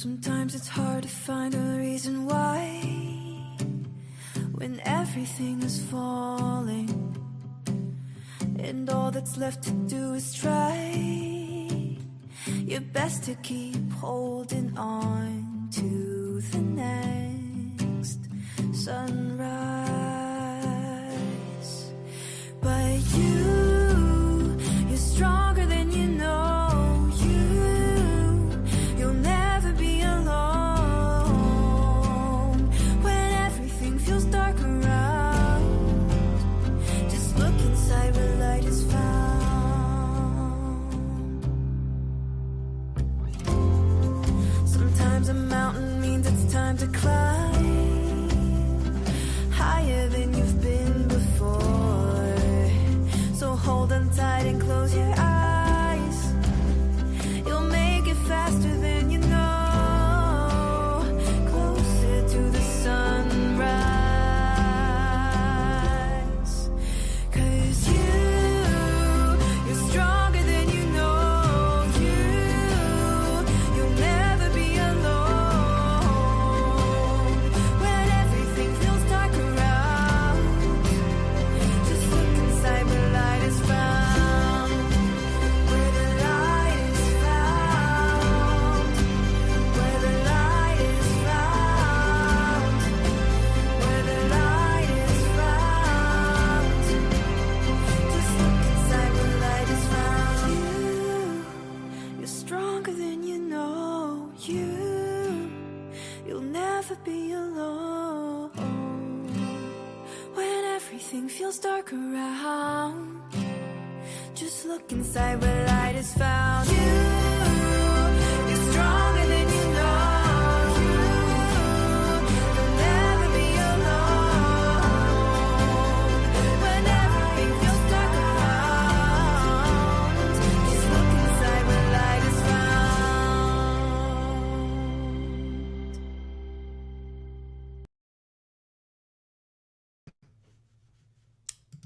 Sometimes it's hard to find a reason why, when everything is falling and all that's left to do is try your best to keep holding on to the next sunrise. But you're stronger than you know. You'll never be alone when everything feels dark around. Just look inside where light is found. Sometimes a mountain means it's time to climb higher than you've been before. So hold on tight and close your eyes. You'll make it faster than you know. Closer to the sunrise. 'Cause you're stronger than you know. You'll never be alone when everything feels dark around. Just look inside where light is found. Where the light is found. Where the light is found. Where the light is found. Just look inside where light is found. You're stronger than you know. You'll never be alone when everything feels dark around. Just look inside where light is found. You're stronger than you know. You'll never be alone when everything feels dark around. Just look inside where light is found.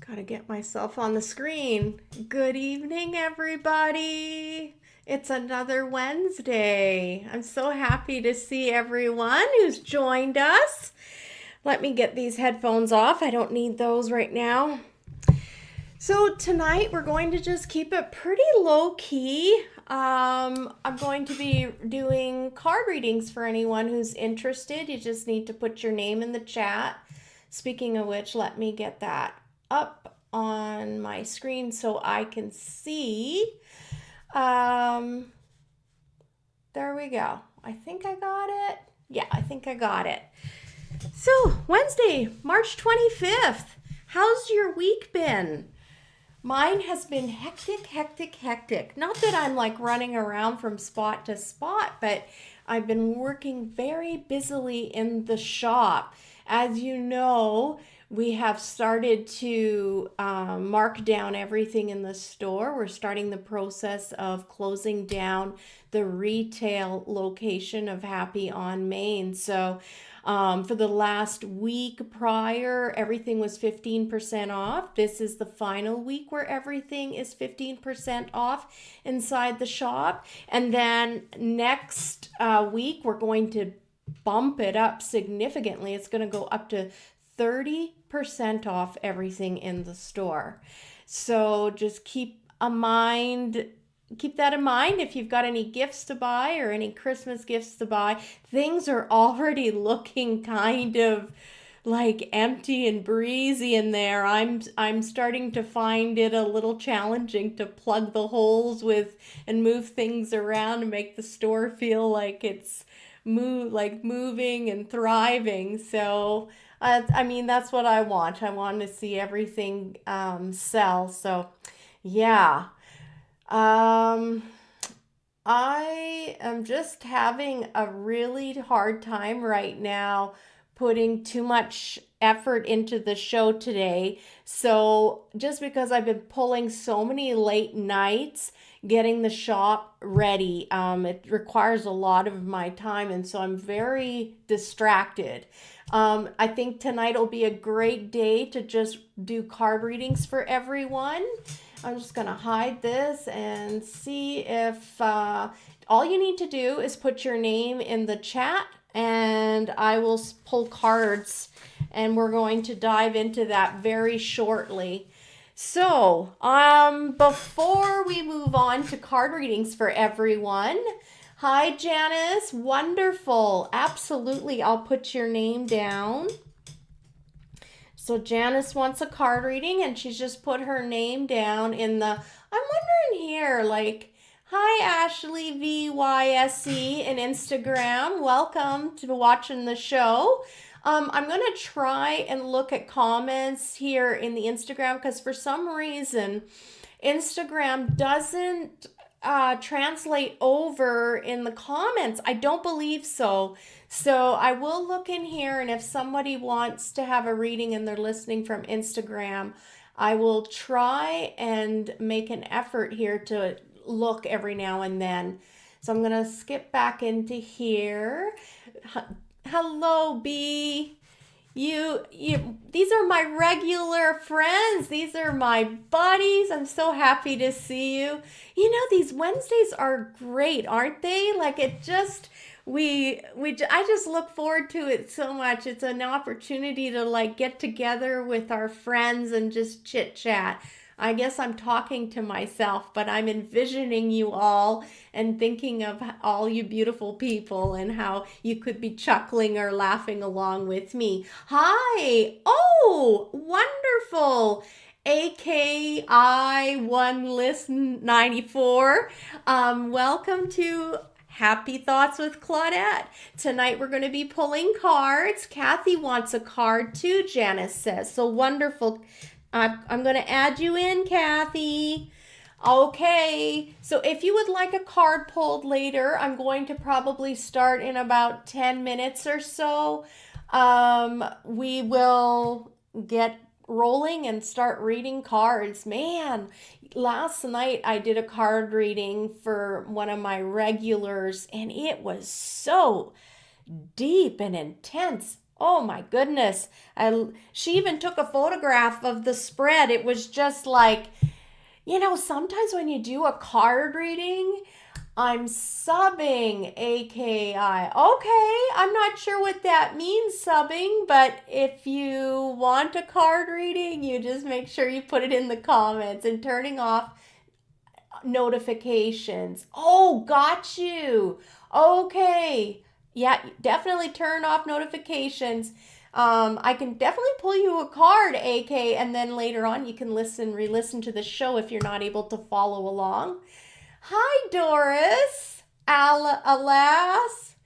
Gotta get myself on the screen. Good evening, everybody. It's another Wednesday. I'm so happy to see everyone who's joined us. Let me get these headphones off. I don't need those right now. So tonight we're going to just keep it pretty low key. I'm going to be doing card readings for anyone who's interested. You just need to put your name in the chat. Speaking of which, let me get that up on my screen so I can see. There we go. I think I got it. Yeah, I think I got it. So Wednesday, March 25th. How's your week been? Mine has been hectic. Not that I'm like running around from spot to spot, but I've been working very busily in the shop. As you know, we have started to mark down everything in the store. We're starting the process of closing down the retail location of Happy on Main. So for the last week prior, everything was 15% off. This is the final week where everything is 15% off inside the shop. And then next week, we're going to bump it up significantly. It's going to go up to 30% off everything in the store. So just keep that in mind if you've got any gifts to buy or any Christmas gifts to buy. Things are already looking kind of like empty and breezy in there. I'm starting to find it a little challenging to plug the holes with and move things around and make the store feel like it's moving and thriving. So I mean, that's what I want. I want to see everything sell. So yeah. I am just having a really hard time right now putting too much effort into the show today. So just because I've been pulling so many late nights getting the shop ready, it requires a lot of my time, and so I'm very distracted. I think tonight will be a great day to just do card readings for everyone. I'm just going to hide this and see if all you need to do is put your name in the chat, and I will pull cards, and we're going to dive into that very shortly. So, before we move on to card readings for everyone, hi Janice, wonderful, absolutely, I'll put your name down. So Janice wants a card reading, and she's just put her name down in the, I'm wondering here, like, hi Ashley VYSE in Instagram, welcome to watching the show. I'm going to try and look at comments here in the Instagram, because for some reason Instagram doesn't translate over in the comments. I don't believe so. So I will look in here, and if somebody wants to have a reading and they're listening from Instagram, I will try and make an effort here to look every now and then. So I'm going to skip back into here. Hello, B. You, these are my regular friends. These are my buddies. I'm so happy to see you. You know, these Wednesdays are great, aren't they? Like, it just, I just look forward to it so much. It's an opportunity to like get together with our friends and just chit chat. I guess I'm talking to myself, but I'm envisioning you all and thinking of all you beautiful people and how you could be chuckling or laughing along with me. Hi! Oh, wonderful! AKI One Listen 94. Welcome to Happy Thoughts with Claudette. Tonight we're going to be pulling cards. Kathy wants a card too, Janice says. So wonderful. I'm going to add you in, Kathy. Okay, so if you would like a card pulled later, I'm going to probably start in about 10 minutes or so. We will get rolling and start reading cards. Man, last night I did a card reading for one of my regulars, and it was so deep and intense. Oh my goodness. She even took a photograph of the spread. It was just like, you know, sometimes when you do a card reading, I'm subbing AKI. Okay, I'm not sure what that means, subbing, but if you want a card reading, you just make sure you put it in the comments, and turning off notifications. Oh, got you. Okay. Yeah, definitely turn off notifications. I can definitely pull you a card, AK, and then later on you can re-listen to the show if you're not able to follow along. Hi, Doris. Alas.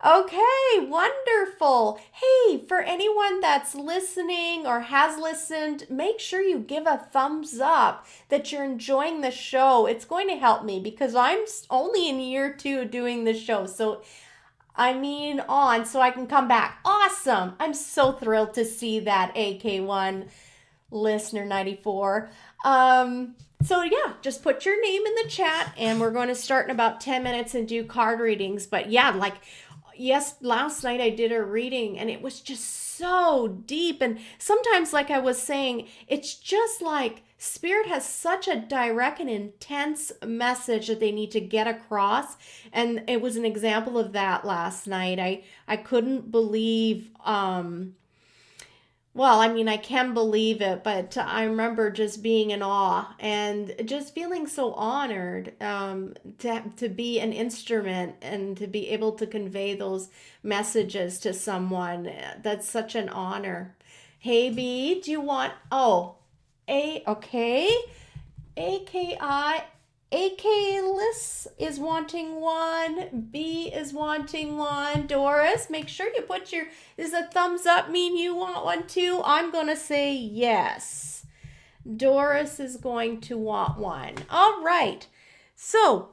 Okay, wonderful. Hey, for anyone that's listening or has listened, make sure you give a thumbs up that you're enjoying the show. It's going to help me because I'm only in year 2 doing the show. So so I can come back. Awesome. I'm so thrilled to see that, AK1 listener 94. So yeah, just put your name in the chat, and we're going to start in about 10 minutes and do card readings. But yeah, yes, last night I did a reading, and it was just so deep. And sometimes, like I was saying, it's just like Spirit has such a direct and intense message that they need to get across. And it was an example of that last night. I couldn't believe, I can believe it, but I remember just being in awe and just feeling so honored to be an instrument and to be able to convey those messages to someone. That's such an honor. Hey, B, do you want... Okay. AKI, AK-less is wanting one. B is wanting one. Doris, make sure you put does a thumbs up mean you want one too? I'm going to say yes. Doris is going to want one. All right. So,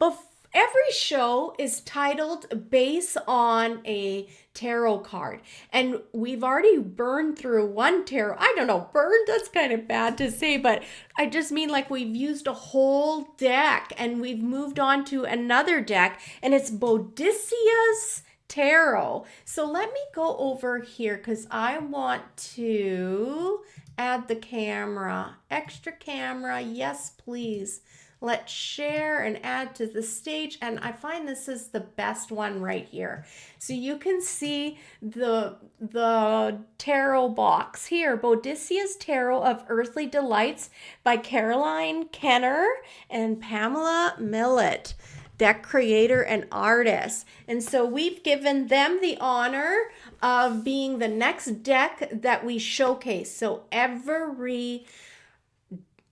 every show is titled based on a tarot card. And we've already burned through one tarot. I don't know, burned, that's kind of bad to say, but I just mean like we've used a whole deck and we've moved on to another deck, and it's Bodicia's Tarot. So let me go over here because I want to add the camera. Extra camera, yes please. Let's share and add to the stage. And I find this is the best one right here. So you can see the tarot box here. Bodicia's Tarot of Earthly Delights by Caroline Kenner and Pamela Millett, deck creator and artist. And so we've given them the honor of being the next deck that we showcase. So every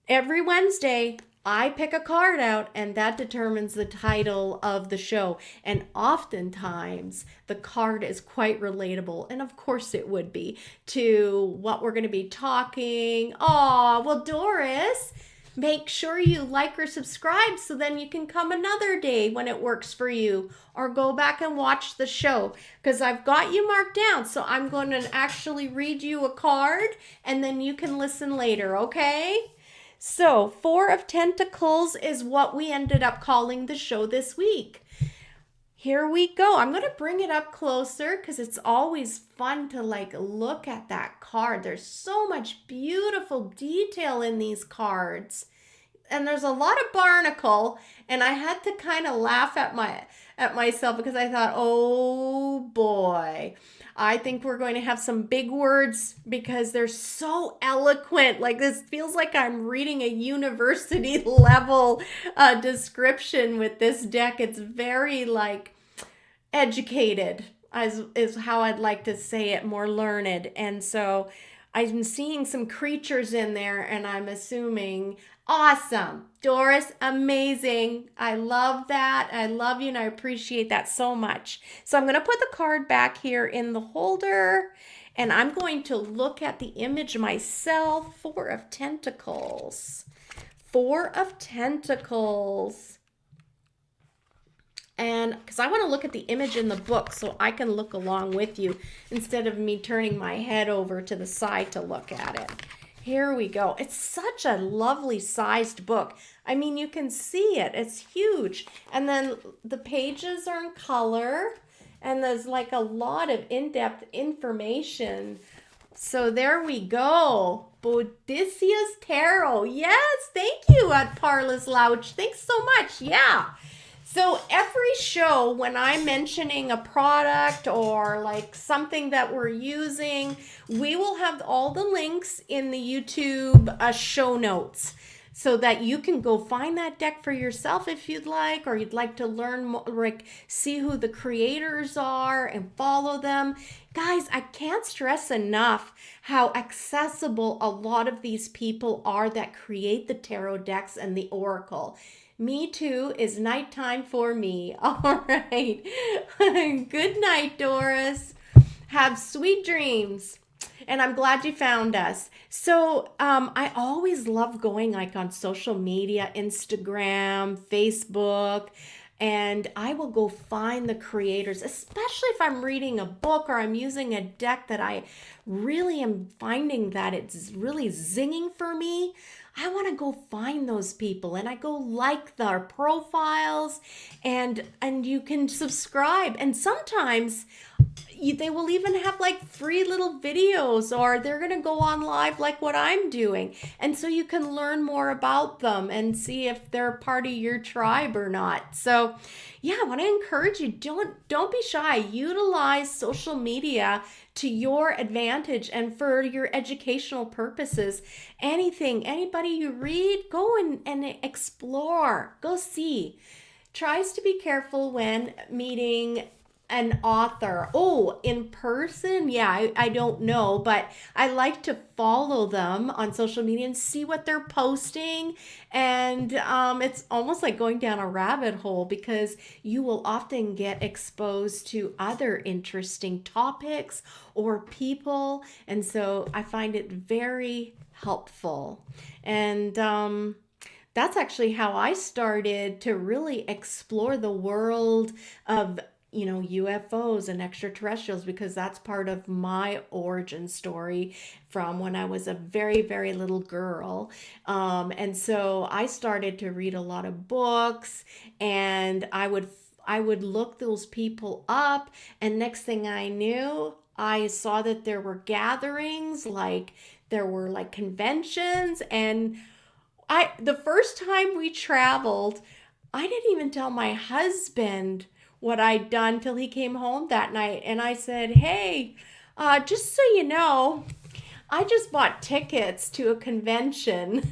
Wednesday, I pick a card out and that determines the title of the show. And oftentimes the card is quite relatable. And of course it would be to what we're going to be talking. Oh, well, Doris, make sure you like or subscribe so then you can come another day when it works for you, or go back and watch the show because I've got you marked down. So I'm going to actually read you a card and then you can listen later, okay? So, Four of Tentacles is what we ended up calling the show this week. Here we go. I'm going to bring it up closer because it's always fun to look at that card. There's so much beautiful detail in these cards. And there's a lot of barnacle, and I had to kind of laugh at myself because I thought, "Oh boy. I think we're going to have some big words because they're so eloquent. Like this feels like I'm reading a university level description with this deck. It's very educated, is how I'd like to say it, more learned. And so I'm seeing some creatures in there and I'm assuming awesome. Doris, amazing. I love that. I love you and I appreciate that so much. So I'm going to put the card back here in the holder and I'm going to look at the image myself. Four of Tentacles. Four of Tentacles. And because I want to look at the image in the book so I can look along with you instead of me turning my head over to the side to look at it. Here we go. It's such a lovely sized book. I mean, you can see it. It's huge. And then the pages are in color and there's a lot of in-depth information. So there we go. Bodicia's Tarot. Yes, thank you at Parlous Louch. Thanks so much. Yeah. So every show when I'm mentioning a product or something that we're using, we will have all the links in the YouTube show notes so that you can go find that deck for yourself if you'd like, or you'd like to learn more, see who the creators are and follow them. Guys, I can't stress enough how accessible a lot of these people are that create the tarot decks and the oracle. Me too is nighttime for me. All right. Good night, Doris. Have sweet dreams. And I'm glad you found us. So I always love going on social media, Instagram, Facebook, and I will go find the creators, especially if I'm reading a book or I'm using a deck that I really am finding that it's really zinging for me. I want to go find those people and I go like their profiles and you can subscribe. And sometimes they will even have free little videos, or they're going to go on live like what I'm doing. And so you can learn more about them and see if they're part of your tribe or not. So yeah, I want to encourage you, don't be shy. Utilize social media to your advantage and for your educational purposes. Anybody you read, go and explore, go see. Tries to be careful when meeting an author. Oh, in person? Yeah, I don't know, but I like to follow them on social media and see what they're posting. And it's almost like going down a rabbit hole because you will often get exposed to other interesting topics or people. And so I find it very helpful. And that's actually how I started to really explore the world of, UFOs and extraterrestrials, because that's part of my origin story from when I was a very, very little girl. And so I started to read a lot of books, and I would look those people up, and next thing I knew, I saw that there were gatherings, like there were like conventions, and the first time we traveled, I didn't even tell my husband what I'd done till he came home that night. And I said, "Hey, just so you know, I just bought tickets to a convention."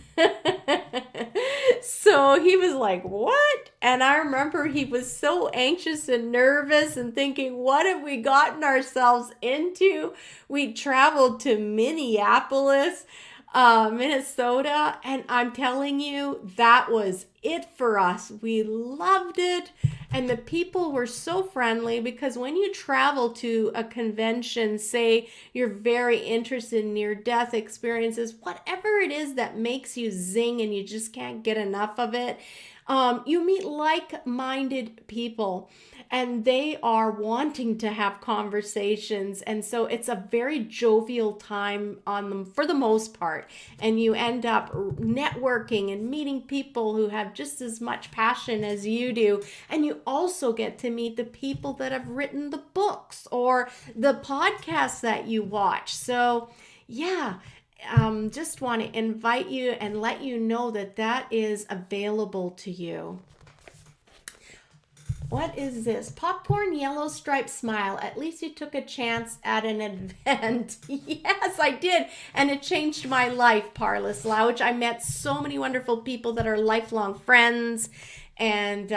So he was like, "What?" And I remember he was so anxious and nervous and thinking, "What have we gotten ourselves into?" We traveled to Minneapolis, Minnesota, and I'm telling you, that was it for us. We loved it, and the people were so friendly, because when you travel to a convention, say you're very interested in near-death experiences, whatever it is that makes you zing and you just can't get enough of it, you meet like-minded people, and they are wanting to have conversations, and so it's a very jovial time on them for the most part, and you end up networking and meeting people who have just as much passion as you do, and you also get to meet the people that have written the books or the podcasts that you watch. So yeah, just want to invite you and let you know that that is available to you. What is this? Popcorn yellow striped smile. At least you took a chance at an event. Yes, I did. And it changed my life, Parlous Lounge. I met so many wonderful people that are lifelong friends. And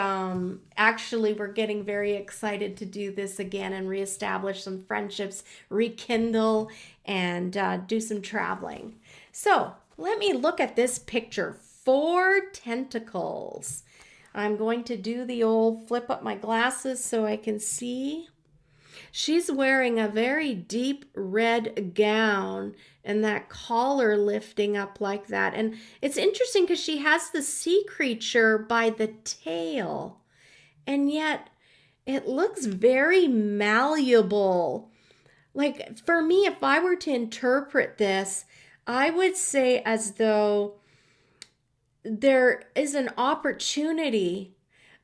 actually, we're getting very excited to do this again and reestablish some friendships, rekindle, and do some traveling. So let me look at this picture. 4 tentacles. I'm going to do the old flip up my glasses so I can see. She's wearing a very deep red gown and that collar lifting up like that. And it's interesting because she has the sea creature by the tail. And yet it looks very malleable. Like for me, if I were to interpret this, I would say as though there is an opportunity,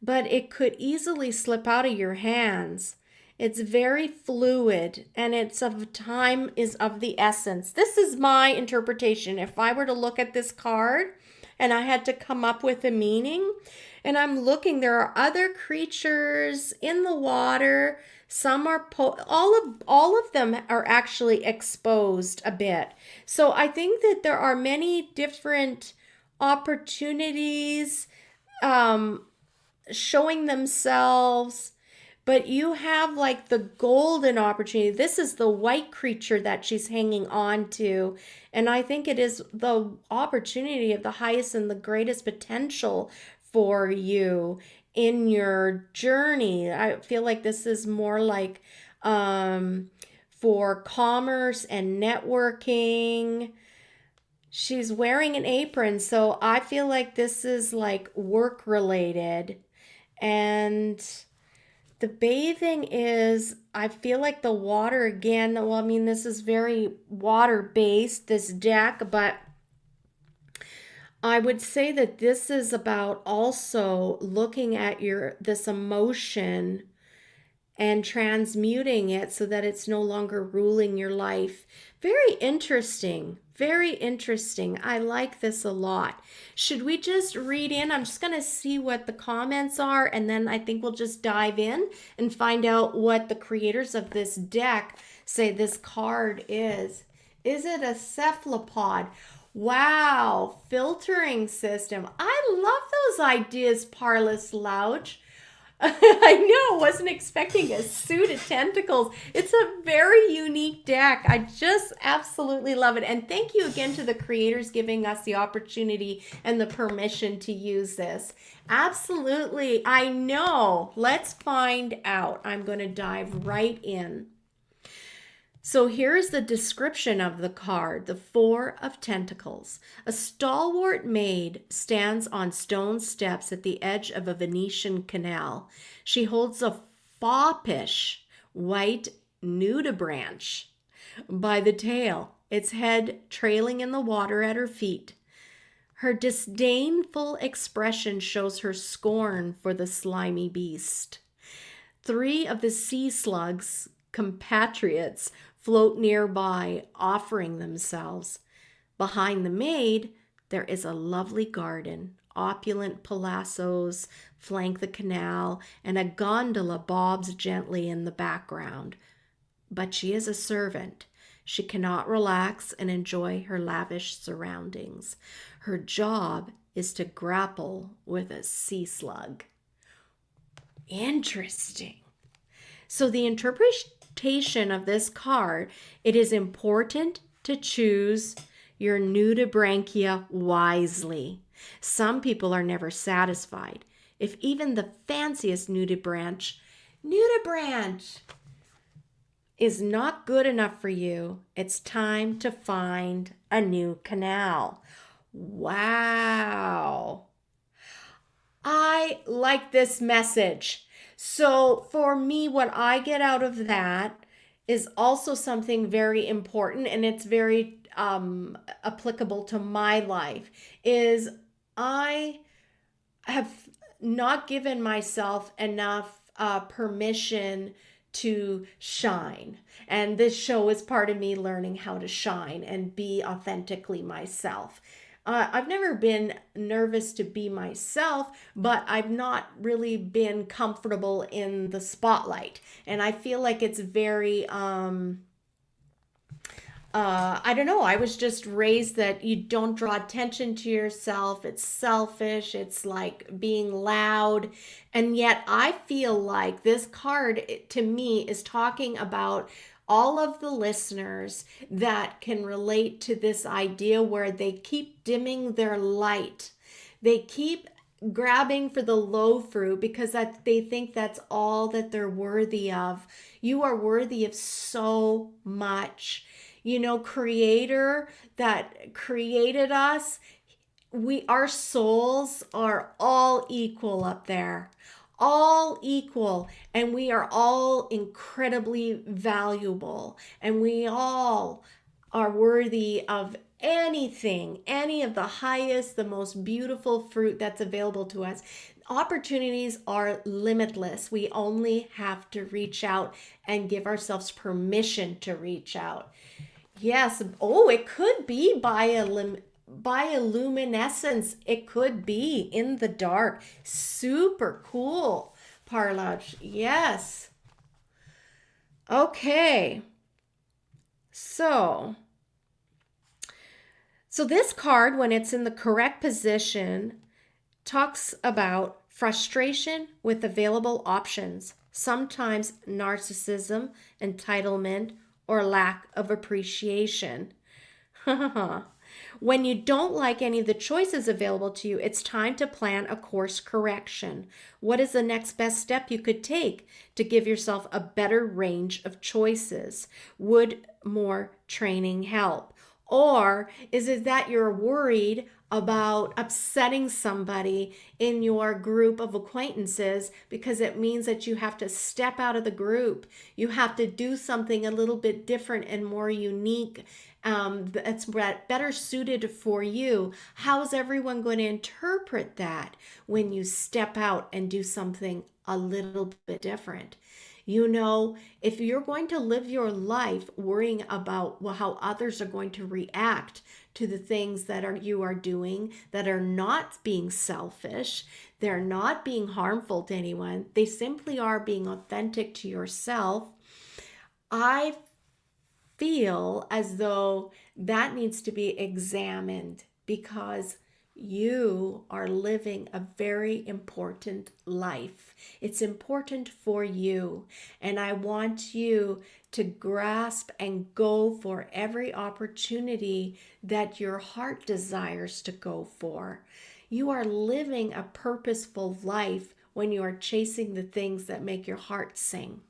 but it could easily slip out of your hands. It's very fluid, and it's of time is of the essence. This is my interpretation. If I were to look at this card and I had to come up with a meaning, and I'm looking, there are other creatures in the water. Some are all of them are actually exposed a bit. So I think that there are many different opportunities showing themselves, but you have like the golden opportunity. This is the white creature that she's hanging on to, and I think it is the opportunity of the highest and the greatest potential for you in your journey. I feel like this is more like for commerce and networking. She's wearing an apron, so I feel like this is like work related. And the bathing is, I feel like the water again, well, I mean, this is very water based, this deck, but I would say that this is about also looking at this emotion and transmuting it so that it's no longer ruling your life. Very interesting. Very interesting. I like this a lot. Should we just read in? I'm just going to see what the comments are, and then I think we'll just dive in and find out what the creators of this deck say this card is. Is it a cephalopod? Wow, filtering system. I love those ideas, Parlous Lounge. I know, wasn't expecting a suit of tentacles. It's a very unique deck. I just absolutely love it. And thank you again to the creators giving us the opportunity and the permission to use this. Absolutely. I know. Let's find out. I'm going to dive right in. So here's the description of the card, the Four of Tentacles. A stalwart maid stands on stone steps at the edge of a Venetian canal. She holds a foppish white nudibranch by the tail, its head trailing in the water at her feet. Her disdainful expression shows her scorn for the slimy beast. Three of the sea slug's compatriots float nearby, offering themselves. Behind the maid, there is a lovely garden. Opulent palazzos flank the canal, and a gondola bobs gently in the background. But she is a servant. She cannot relax and enjoy her lavish surroundings. Her job is to grapple with a sea slug. Interesting. So the interpretation of this card, it is important to choose your nudibranchia wisely. Some people are never satisfied. If even the fanciest nudibranch is not good enough for you, it's time to find a new canal. Wow. I like this message. So for me, what I get out of that is also something very important, and it's very applicable to my life, is I have not given myself enough permission to shine. And this show is part of me learning how to shine and be authentically myself. I've never been nervous to be myself, but I've not really been comfortable in the spotlight. And I feel like it's very, I don't know, I was just raised that you don't draw attention to yourself. It's selfish. It's like being loud. And yet I feel like this card to me is talking about all of the listeners that can relate to this idea where they keep dimming their light. They keep grabbing for the low fruit because they think that's all that they're worthy of. You are worthy of so much. You know, Creator that created us, our souls are all equal up there. All equal, and we are all incredibly valuable, and we all are worthy of anything, any of the highest, the most beautiful fruit that's available to us. Opportunities are limitless. We only have to reach out and give ourselves permission to reach out. Yes. Oh, it could be bioluminescence. It could be in the dark. Super cool, Parlaj. Yes. Okay. So this card, when it's in the correct position, talks about frustration with available options, sometimes narcissism, entitlement, or lack of appreciation. When you don't like any of the choices available to you, it's time to plan a course correction. What is the next best step you could take to give yourself a better range of choices? Would more training help? Or is it that you're worried about upsetting somebody in your group of acquaintances because it means that you have to step out of the group? You have to do something a little bit different and more unique, that's better suited for you. How's everyone going to interpret that when you step out and do something a little bit different? You know, if you're going to live your life worrying about how others are going to react to the things that you are doing that are not being selfish, they're not being harmful to anyone, they simply are being authentic to yourself, I feel as though that needs to be examined, because you are living a very important life. It's important for you. And I want you to grasp and go for every opportunity that your heart desires to go for. You are living a purposeful life when you are chasing the things that make your heart sing.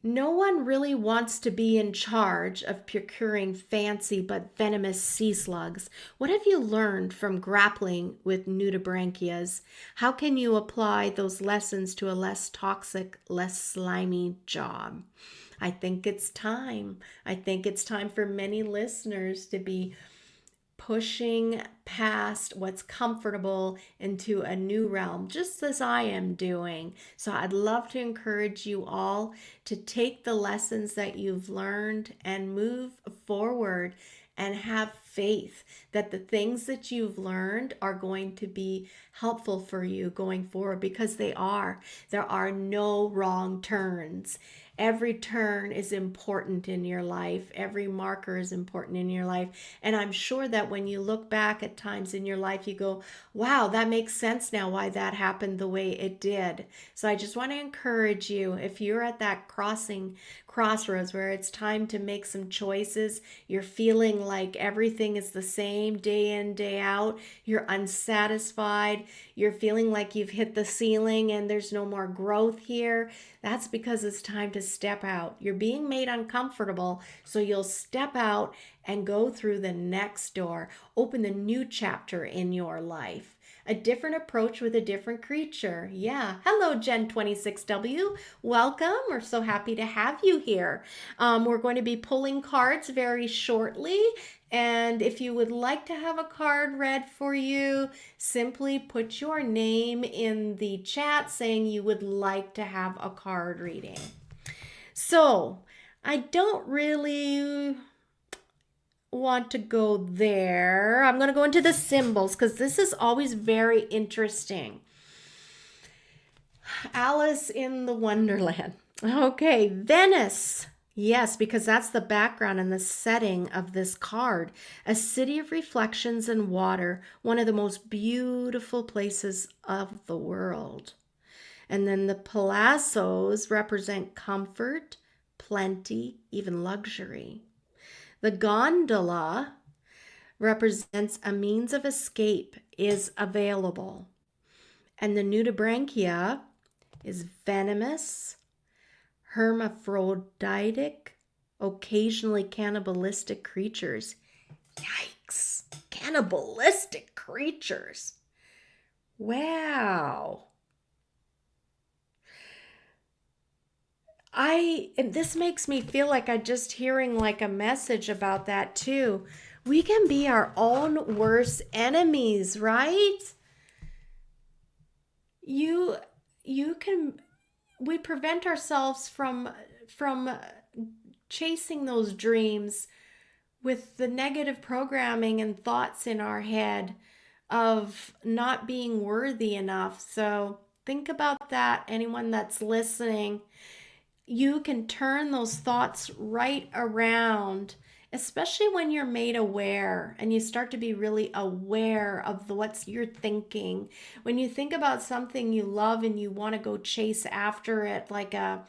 No one really wants to be in charge of procuring fancy but venomous sea slugs. What have you learned from grappling with nudibranchias? How can you apply those lessons to a less toxic, less slimy job? I think it's time. I think it's time for many listeners to be pushing past what's comfortable into a new realm, just as I am doing. So I'd love to encourage you all to take the lessons that you've learned and move forward and have faith that the things that you've learned are going to be helpful for you going forward, because they are. There are no wrong turns. Every turn is important in your life. Every marker is important in your life. And I'm sure that when you look back at times in your life, you go, wow, that makes sense now why that happened the way it did. So I just want to encourage you, if you're at that crossroads where it's time to make some choices, you're feeling like everything is the same day in, day out, you're unsatisfied, you're feeling like you've hit the ceiling and there's no more growth here, that's because it's time to step out. You're being made uncomfortable, so you'll step out and go through the next door, open the new chapter in your life. A different approach with a different creature. Yeah. Hello, Gen26W. Welcome. We're so happy to have you here. We're going to be pulling cards very shortly. And if you would like to have a card read for you, simply put your name in the chat saying you would like to have a card reading. So I don't really want to go there. I'm going to go into the symbols because this is always very interesting. Alice in the Wonderland. Okay, Venice. Yes, because that's the background and the setting of this card. A city of reflections and water, one of the most beautiful places of the world. And then the palazos represent comfort, plenty, even luxury. The gondola represents a means of escape is available. And the nudibranchia is venomous, hermaphroditic, occasionally cannibalistic creatures. Yikes! Cannibalistic creatures. Wow. This makes me feel like I'm just hearing like a message about that too. We can be our own worst enemies, right? We prevent ourselves from chasing those dreams with the negative programming and thoughts in our head of not being worthy enough. So think about that, anyone that's listening. You can turn those thoughts right around, especially when you're made aware and you start to be really aware of what you're thinking. When you think about something you love and you want to go chase after it, like a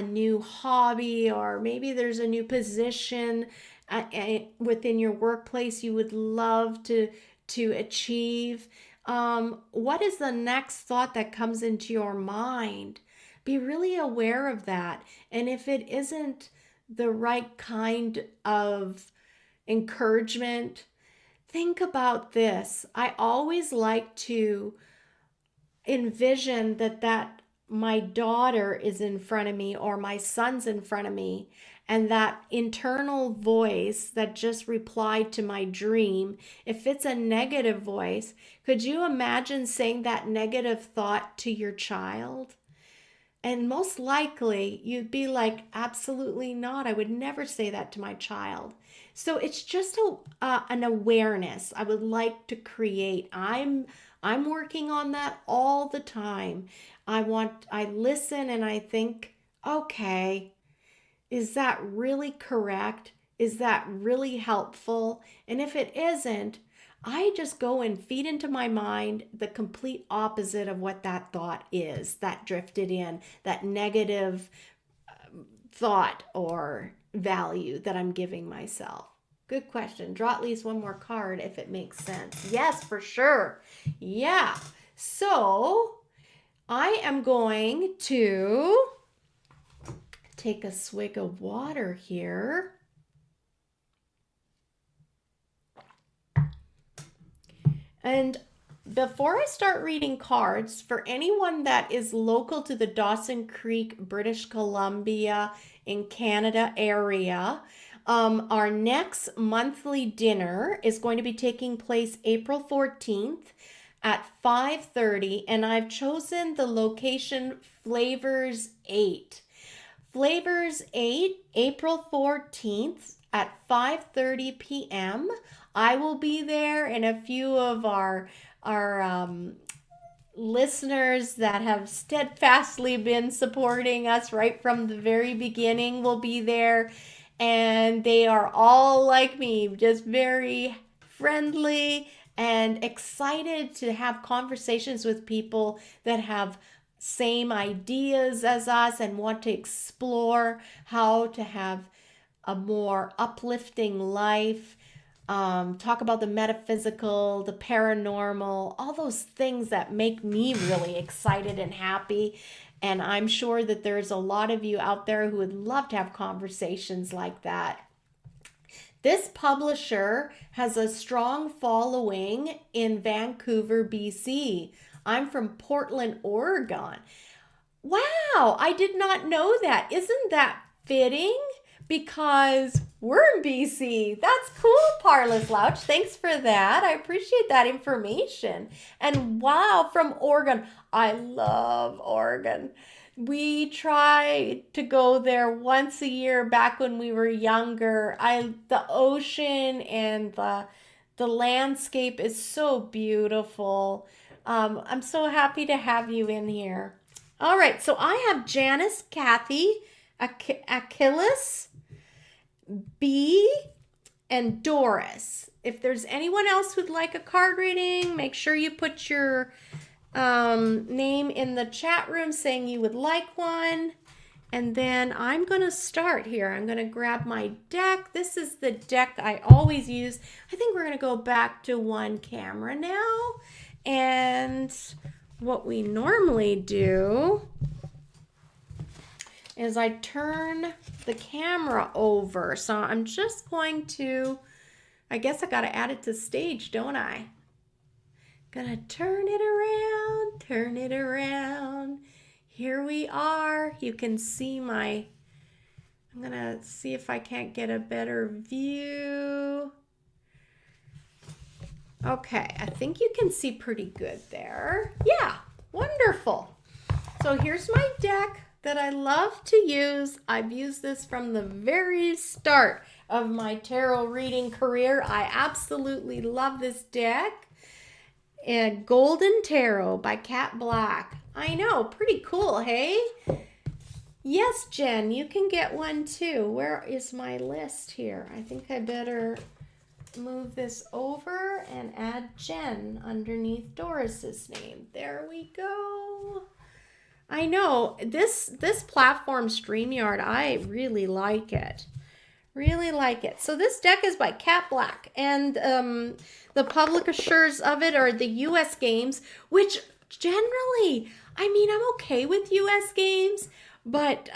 new hobby, or maybe there's a new position within your workplace you would love to achieve. What is the next thought that comes into your mind? Be really aware of that. And if it isn't the right kind of encouragement, think about this. I always like to envision that my daughter is in front of me or my son's in front of me, and that internal voice that just replied to my dream, if it's a negative voice, could you imagine saying that negative thought to your child? And most likely you'd be like, absolutely not. I would never say that to my child. So it's just an awareness I would like to create. I'm working on that all the time. I listen and I think, okay, is that really correct? Is that really helpful? And if it isn't, I just go and feed into my mind the complete opposite of what that thought is, that drifted in, that negative thought or value that I'm giving myself. Good question. Draw at least one more card if it makes sense. Yes, for sure. Yeah. So I am going to take a swig of water here. And before I start reading cards, for anyone that is local to the Dawson Creek, British Columbia, in Canada area, our next monthly dinner is going to be taking place April 14th at 5:30, and I've chosen the location Flavors 8. Flavors 8, April 14th at 5:30 p.m. I will be there, and a few of our listeners that have steadfastly been supporting us right from the very beginning will be there. And they are all like me, just very friendly and excited to have conversations with people that have same ideas as us and want to explore how to have a more uplifting life. Talk about the metaphysical, the paranormal, all those things that make me really excited and happy. And I'm sure that there's a lot of you out there who would love to have conversations like that. This publisher has a strong following in Vancouver, BC. I'm from Portland, Oregon. Wow, I did not know that. Isn't that fitting? Because we're in BC. That's cool, Parlor Slouch. Thanks for that. I appreciate that information. And wow, from Oregon. I love Oregon. We try to go there once a year back when we were younger. The ocean and the landscape is so beautiful. I'm so happy to have you in here. All right, so I have Janice, Kathy, Achilles, B, and Doris. If there's anyone else who'd like a card reading, make sure you put your name in the chat room saying you would like one. And then I'm going to start here. I'm going to grab my deck. This is the deck I always use. I think we're going to go back to one camera now. And what we normally do is I turn the camera over. So I'm just going to, I guess I got to add it to stage, don't I? Gonna turn it around, turn it around. Here we are. You can see I'm gonna see if I can't get a better view. Okay, I think you can see pretty good there. Yeah, wonderful. So here's my deck that I love to use. I've used this from the very start of my tarot reading career. I absolutely love this deck. And Golden Tarot by Cat Black. I know, pretty cool, hey? Yes, Jen, you can get one too. Where is my list here? I think I better move this over and add Jen underneath Doris's name. There we go. I know, this platform, StreamYard, I really like it. Really like it. So this deck is by Cat Black, and the publishers of it are the US Games, which generally, I mean, I'm okay with US Games, but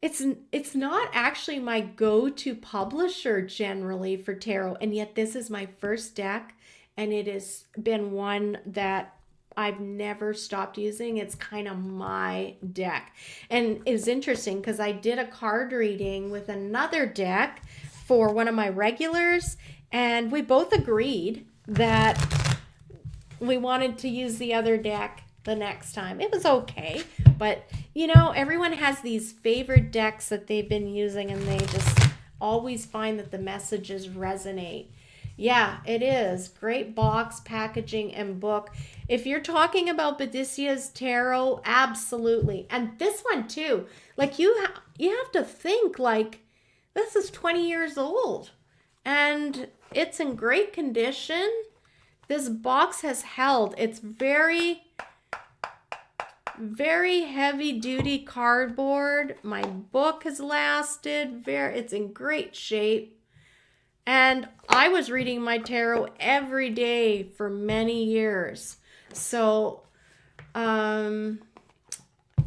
it's not actually my go-to publisher generally for tarot, and yet this is my first deck, and it has been one that I've never stopped using. It's kind of my deck. And it's interesting because I did a card reading with another deck for one of my regulars, and we both agreed that we wanted to use the other deck the next time. It was okay, but you know, everyone has these favorite decks that they've been using, and they just always find that the messages resonate. Yeah, it is. Great box, packaging, and book. If you're talking about Bodicia's Tarot, absolutely. And this one too. Like you have to think like this is 20 years old and it's in great condition. This box has held. It's very, very heavy duty cardboard. My book has lasted. It's in great shape. And I was reading my tarot every day for many years. So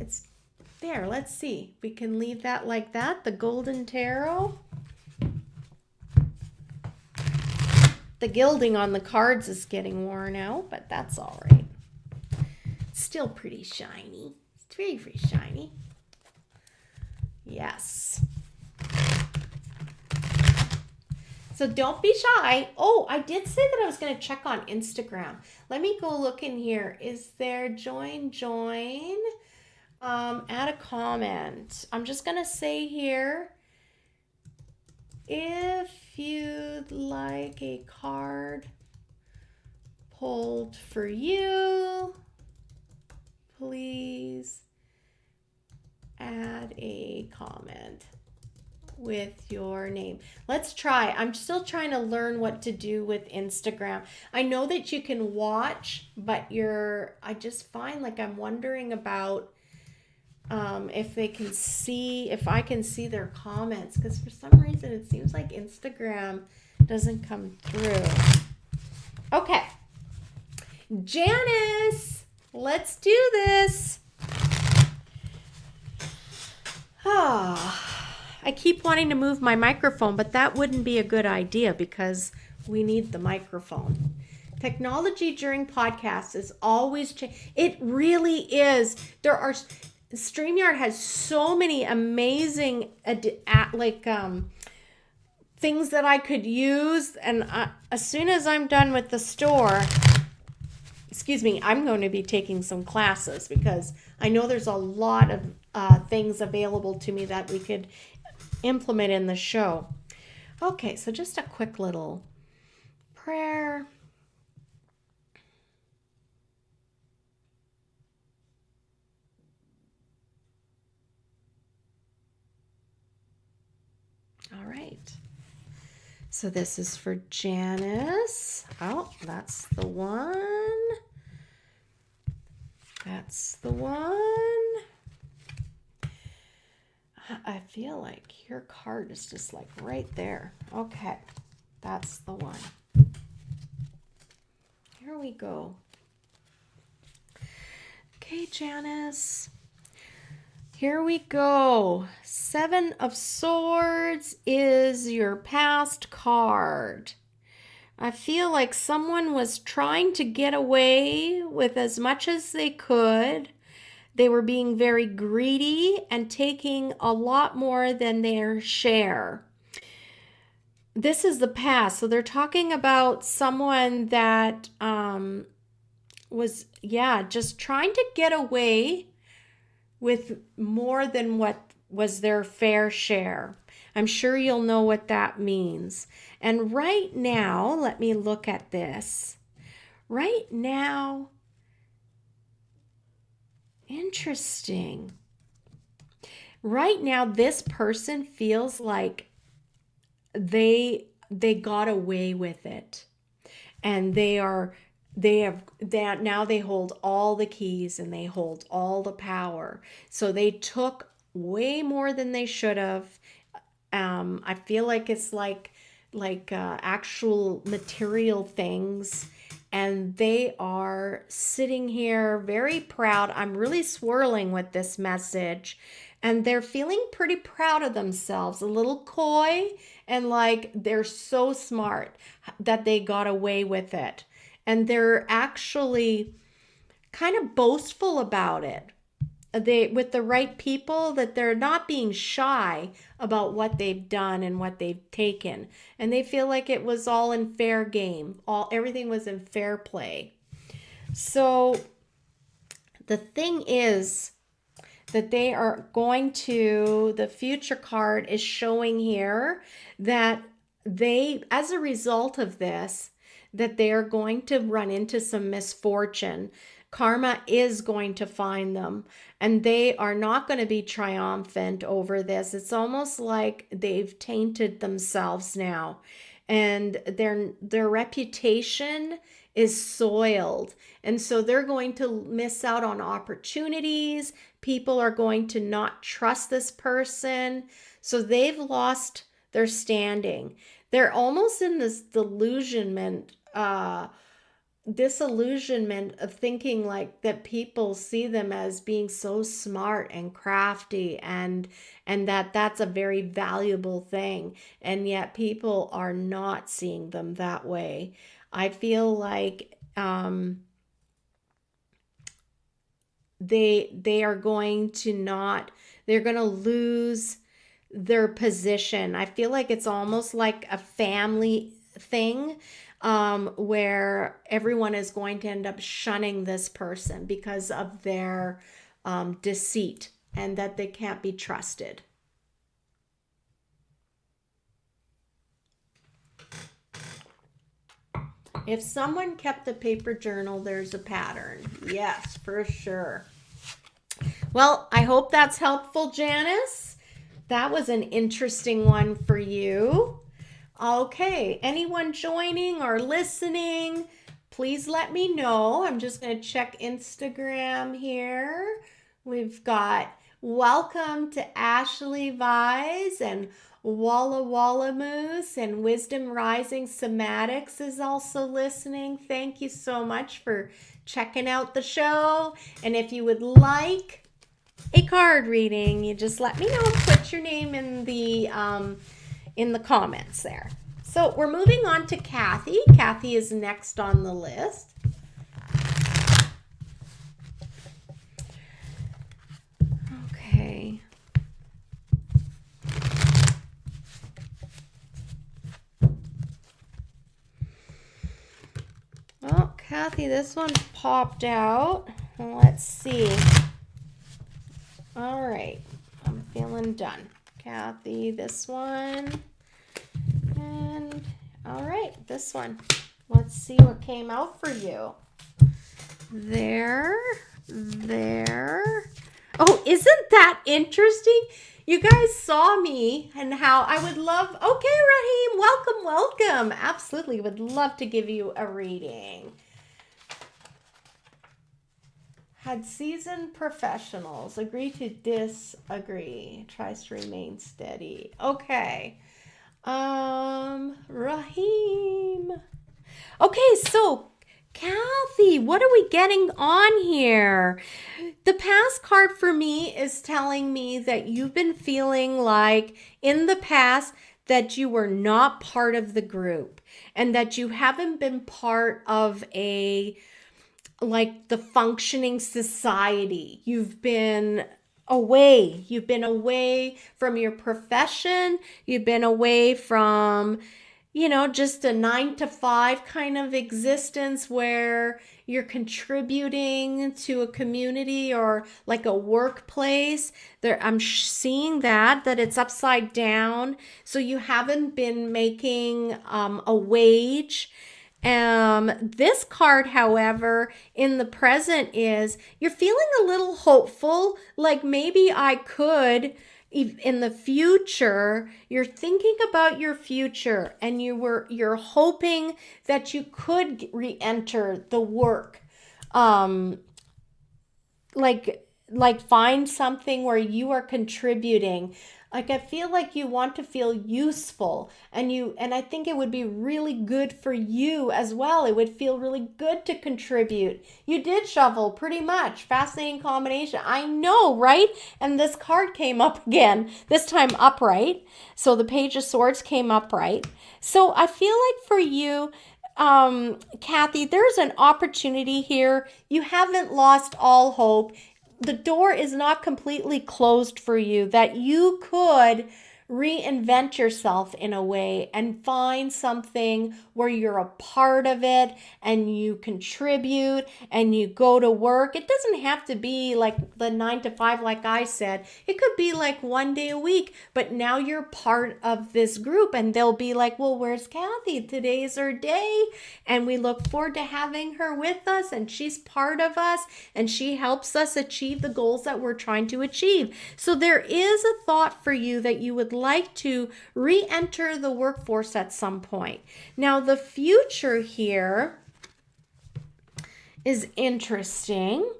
it's There, let's see. We can leave that like that. The Golden Tarot. The gilding on the cards is getting worn out, but that's all right. It's still pretty shiny. It's very, very shiny. Yes. So don't be shy. Oh, I did say that I was going to check on Instagram. Let me go look in here. Is there join? Add a comment. I'm just going to say here, if you'd like a card pulled for you, please add a comment with your name. Let's try. I'm still trying to learn what to do with Instagram. I know that you can watch, but I just find like I'm wondering about if they can see, if I can see their comments, because for some reason it seems like Instagram doesn't come through. Okay. Janice, let's do this. I keep wanting to move my microphone, but that wouldn't be a good idea because we need the microphone. Technology during podcasts is always it really is. StreamYard has so many amazing things that I could use, and as soon as I'm done with the store, I'm going to be taking some classes because I know there's a lot of things available to me that we could implement in the show. Okay, so just a quick little prayer. All right. So this is for Janice. Oh, that's the one. That's the one. I feel like your card is just like right there. Okay, that's the one. Here we go. Okay, Janice. Here we go. 7 of Swords is your past card. I feel like someone was trying to get away with as much as they could. They were being very greedy and taking a lot more than their share. This is the past. So they're talking about someone that was, just trying to get away with more than what was their fair share. I'm sure you'll know what that means. And right now, let me look at this. Right now, interesting. Right now, this person feels like they got away with it. And now they hold all the keys and they hold all the power. So they took way more than they should have. I feel like it's like actual material things, and they are sitting here very proud. I'm really swirling with this message, and they're feeling pretty proud of themselves, a little coy, and like they're so smart that they got away with it. And they're actually kind of boastful about it. With the right people, that they're not being shy about what they've done and what they've taken. And they feel like it was all in fair game. Everything was in fair play. So the thing is that they are going to, the future card is showing here that they, as a result of this, that they are going to run into some misfortune. Karma is going to find them, and they are not going to be triumphant over this. It's almost like they've tainted themselves now, and their reputation is soiled. And so they're going to miss out on opportunities. People are going to not trust this person. So they've lost their standing. They're almost in this delusionment disillusionment of thinking like that people see them as being so smart and crafty, and that that's a very valuable thing, and yet people are not seeing them that way. I feel like they are going to not, they're going to lose their position. I feel like it's almost like a family thing, where everyone is going to end up shunning this person because of their deceit, and that they can't be trusted. If someone kept the paper journal, there's a pattern. Yes, for sure. Well, I hope that's helpful, Janice. That was an interesting one for you. Okay, anyone joining or listening, please let me know. I'm just going to check Instagram here. We've got welcome to Ashley Vise, and Walla Walla Moose, and Wisdom Rising Somatics is also listening. Thank you so much for checking out the show. And if you would like a card reading, you just let me know. Put your name in the comments there. So we're moving on to Kathy. Kathy is next on the list. Okay. Well, Kathy, this one popped out. Let's see. All right. I'm feeling done. Kathy, this one. And all right, this one. Let's see what came out for you. There. Oh, isn't that interesting? You guys saw me and how I would love, okay, Raheem, welcome. Absolutely, would love to give you a reading. Had seasoned professionals agree to disagree, tries to remain steady. Okay. Raheem. Okay, so Kathy, what are we getting on here? The past card for me is telling me that you've been feeling like in the past that you were not part of the group, and that you haven't been part of like the functioning society. You've been away. You've been away from your profession. You've been away from, just a 9 to 5 kind of existence where you're contributing to a community or like a workplace. I'm seeing that it's upside down. So you haven't been making a wage. This card, however, in the present is you're feeling a little hopeful, like maybe I could in the future. You're thinking about your future, and you're hoping that you could re-enter the work, like find something where you are contributing. Like I feel like you want to feel useful, and I think it would be really good for you as well. It would feel really good to contribute. You did shovel pretty much. Fascinating combination. I know, right? And this card came up again, this time upright. So the Page of Swords came upright. So I feel like for you, Kathy, there's an opportunity here. You haven't lost all hope. The door is not completely closed for you, that you could reinvent yourself in a way and find something where you're a part of it and you contribute and you go to work. It doesn't have to be like the 9 to 5, like I said. It could be like 1 day a week, but now you're part of this group, and they'll be like, well, where's Kathy? Today's her day, and we look forward to having her with us, and she's part of us, and she helps us achieve the goals that we're trying to achieve. So there is a thought for you that you would like to re-enter the workforce at some point. Now, the future here is interesting.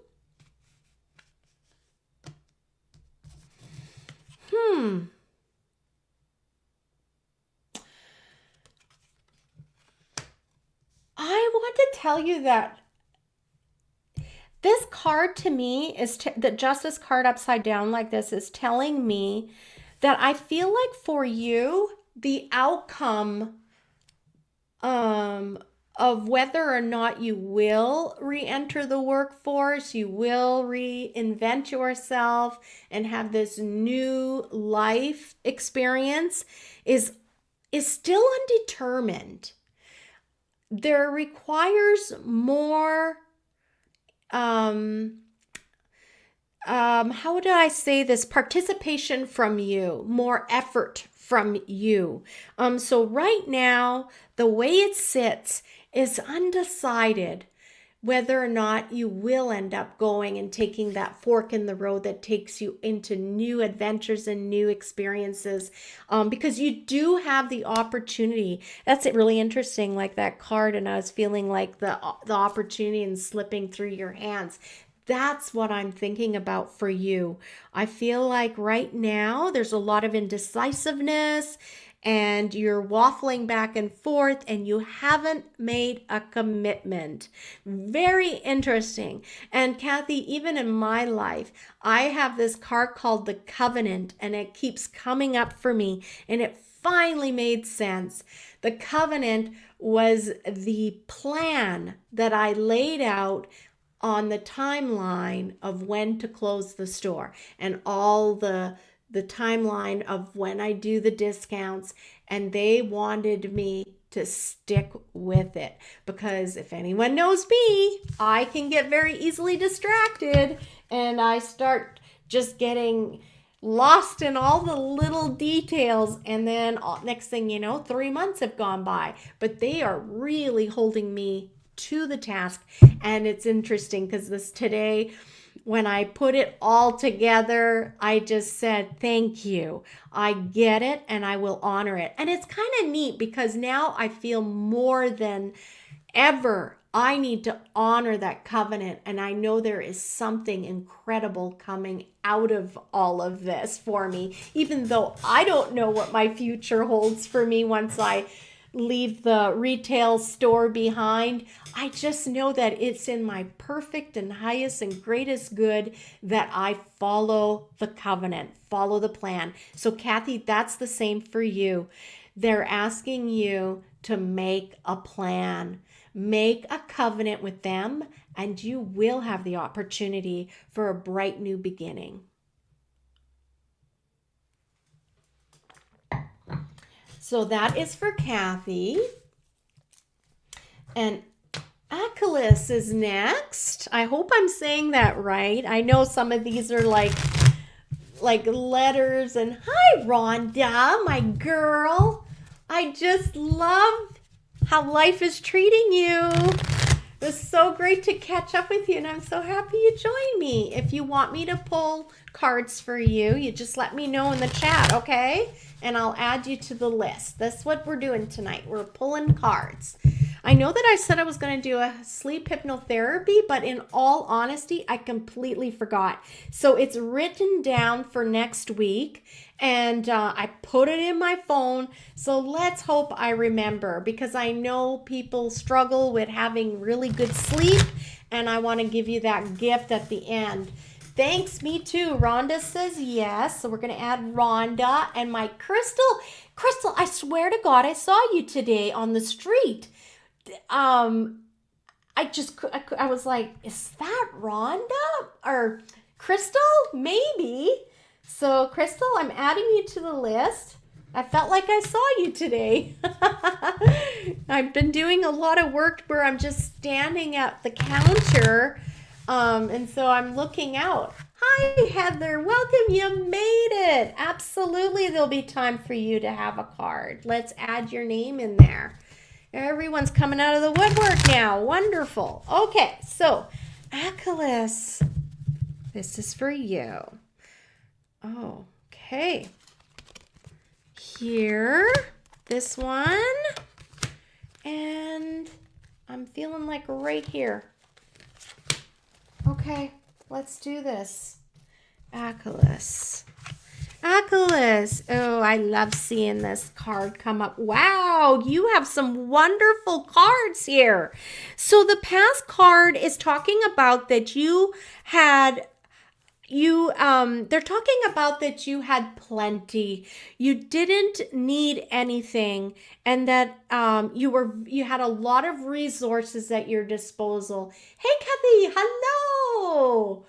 I want to tell you that this card to me is the Justice card upside down like this is telling me that I feel like for you, the outcome of whether or not you will re-enter the workforce, you will reinvent yourself and have this new life experience is still undetermined. There requires more how do I say this? Participation from you, more effort from you. So right now, the way it sits is undecided whether or not you will end up going and taking that fork in the road that takes you into new adventures and new experiences, because you do have the opportunity. That's really interesting, like that card, and I was feeling like the opportunity and slipping through your hands. That's what I'm thinking about for you. I feel like right now there's a lot of indecisiveness and you're waffling back and forth and you haven't made a commitment. Very interesting. And Kathy, even in my life, I have this card called the Covenant, and it keeps coming up for me, and it finally made sense. The Covenant was the plan that I laid out on the timeline of when to close the store and all the timeline of when I do the discounts, and they wanted me to stick with it because if anyone knows me, I can get very easily distracted and I start just getting lost in all the little details, and then next thing you know, 3 months have gone by, but they are really holding me to the task. And it's interesting because this today, when I put it all together, I just said, thank you. I get it and I will honor it. And it's kind of neat because now I feel more than ever I need to honor that covenant. And I know there is something incredible coming out of all of this for me, even though I don't know what my future holds for me once I leave the retail store behind. I just know that it's in my perfect and highest and greatest good that I follow the covenant, follow the plan. So Kathy, that's the same for you. They're asking you to make a plan, make a covenant with them, and you will have the opportunity for a bright new beginning. So that is for Kathy. And Achilles is next. I hope I'm saying that right. I know some of these are like letters. And hi, Rhonda, my girl. I just love how life is treating you. It was so great to catch up with you, and I'm so happy you joined me. If you want me to pull cards for you, you just let me know in the chat, okay? And I'll add you to the list. That's what we're doing tonight. We're pulling cards. I know that I said I was going to do a sleep hypnotherapy, but in all honesty, I completely forgot. So it's written down for next week, and I put it in my phone. So let's hope I remember, because I know people struggle with having really good sleep, and I want to give you that gift at the end. Thanks, me too. Rhonda says yes. So we're going to add Rhonda. And my Crystal, I swear to God, I saw you today on the street. I was like, is that Rhonda or Crystal? Maybe. So Crystal, I'm adding you to the list. I felt like I saw you today. I've been doing a lot of work where I'm just standing at the counter. And so I'm looking out. Hi, Heather. Welcome. You made it. Absolutely. There'll be time for you to have a card. Let's add your name in there. Everyone's coming out of the woodwork now. Wonderful. Okay. So, Achilles, this is for you. Oh, okay. Here, this one. And I'm feeling like right here. Okay, let's do this. Achilles. Achilles. Oh, I love seeing this card come up. Wow, you have some wonderful cards here. So the past card is talking about that you had they're talking about that you had plenty, you didn't need anything, and that you had a lot of resources at your disposal. Hey Kathy, hello.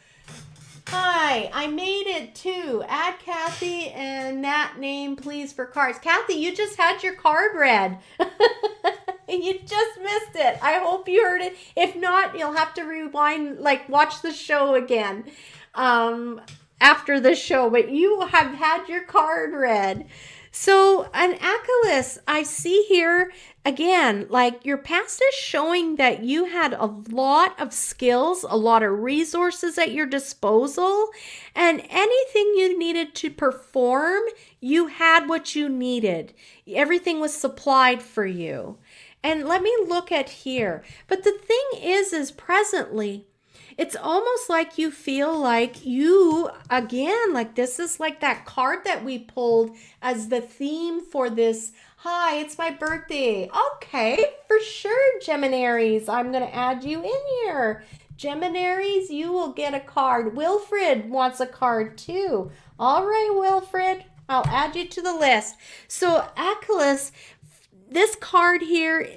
Hi, I made it too. Add Kathy and that name please for cards. Kathy, you just had your card read. And you just missed it. I hope you heard it. If not, you'll have to rewind, like watch the show again after the show. But you have had your card read. So an Achilles, I see here again, like your past is showing that you had a lot of skills, a lot of resources at your disposal, and anything you needed to perform, you had what you needed. Everything was supplied for you. And let me look at here. But the thing is presently, it's almost like you feel like you, again, like this is like that card that we pulled as the theme for this. Hi, it's my birthday. Okay, for sure, Geminiaries. I'm going to add you in here. Geminiaries, you will get a card. Wilfred wants a card too. All right, Wilfred, I'll add you to the list. So, Achilles, this card here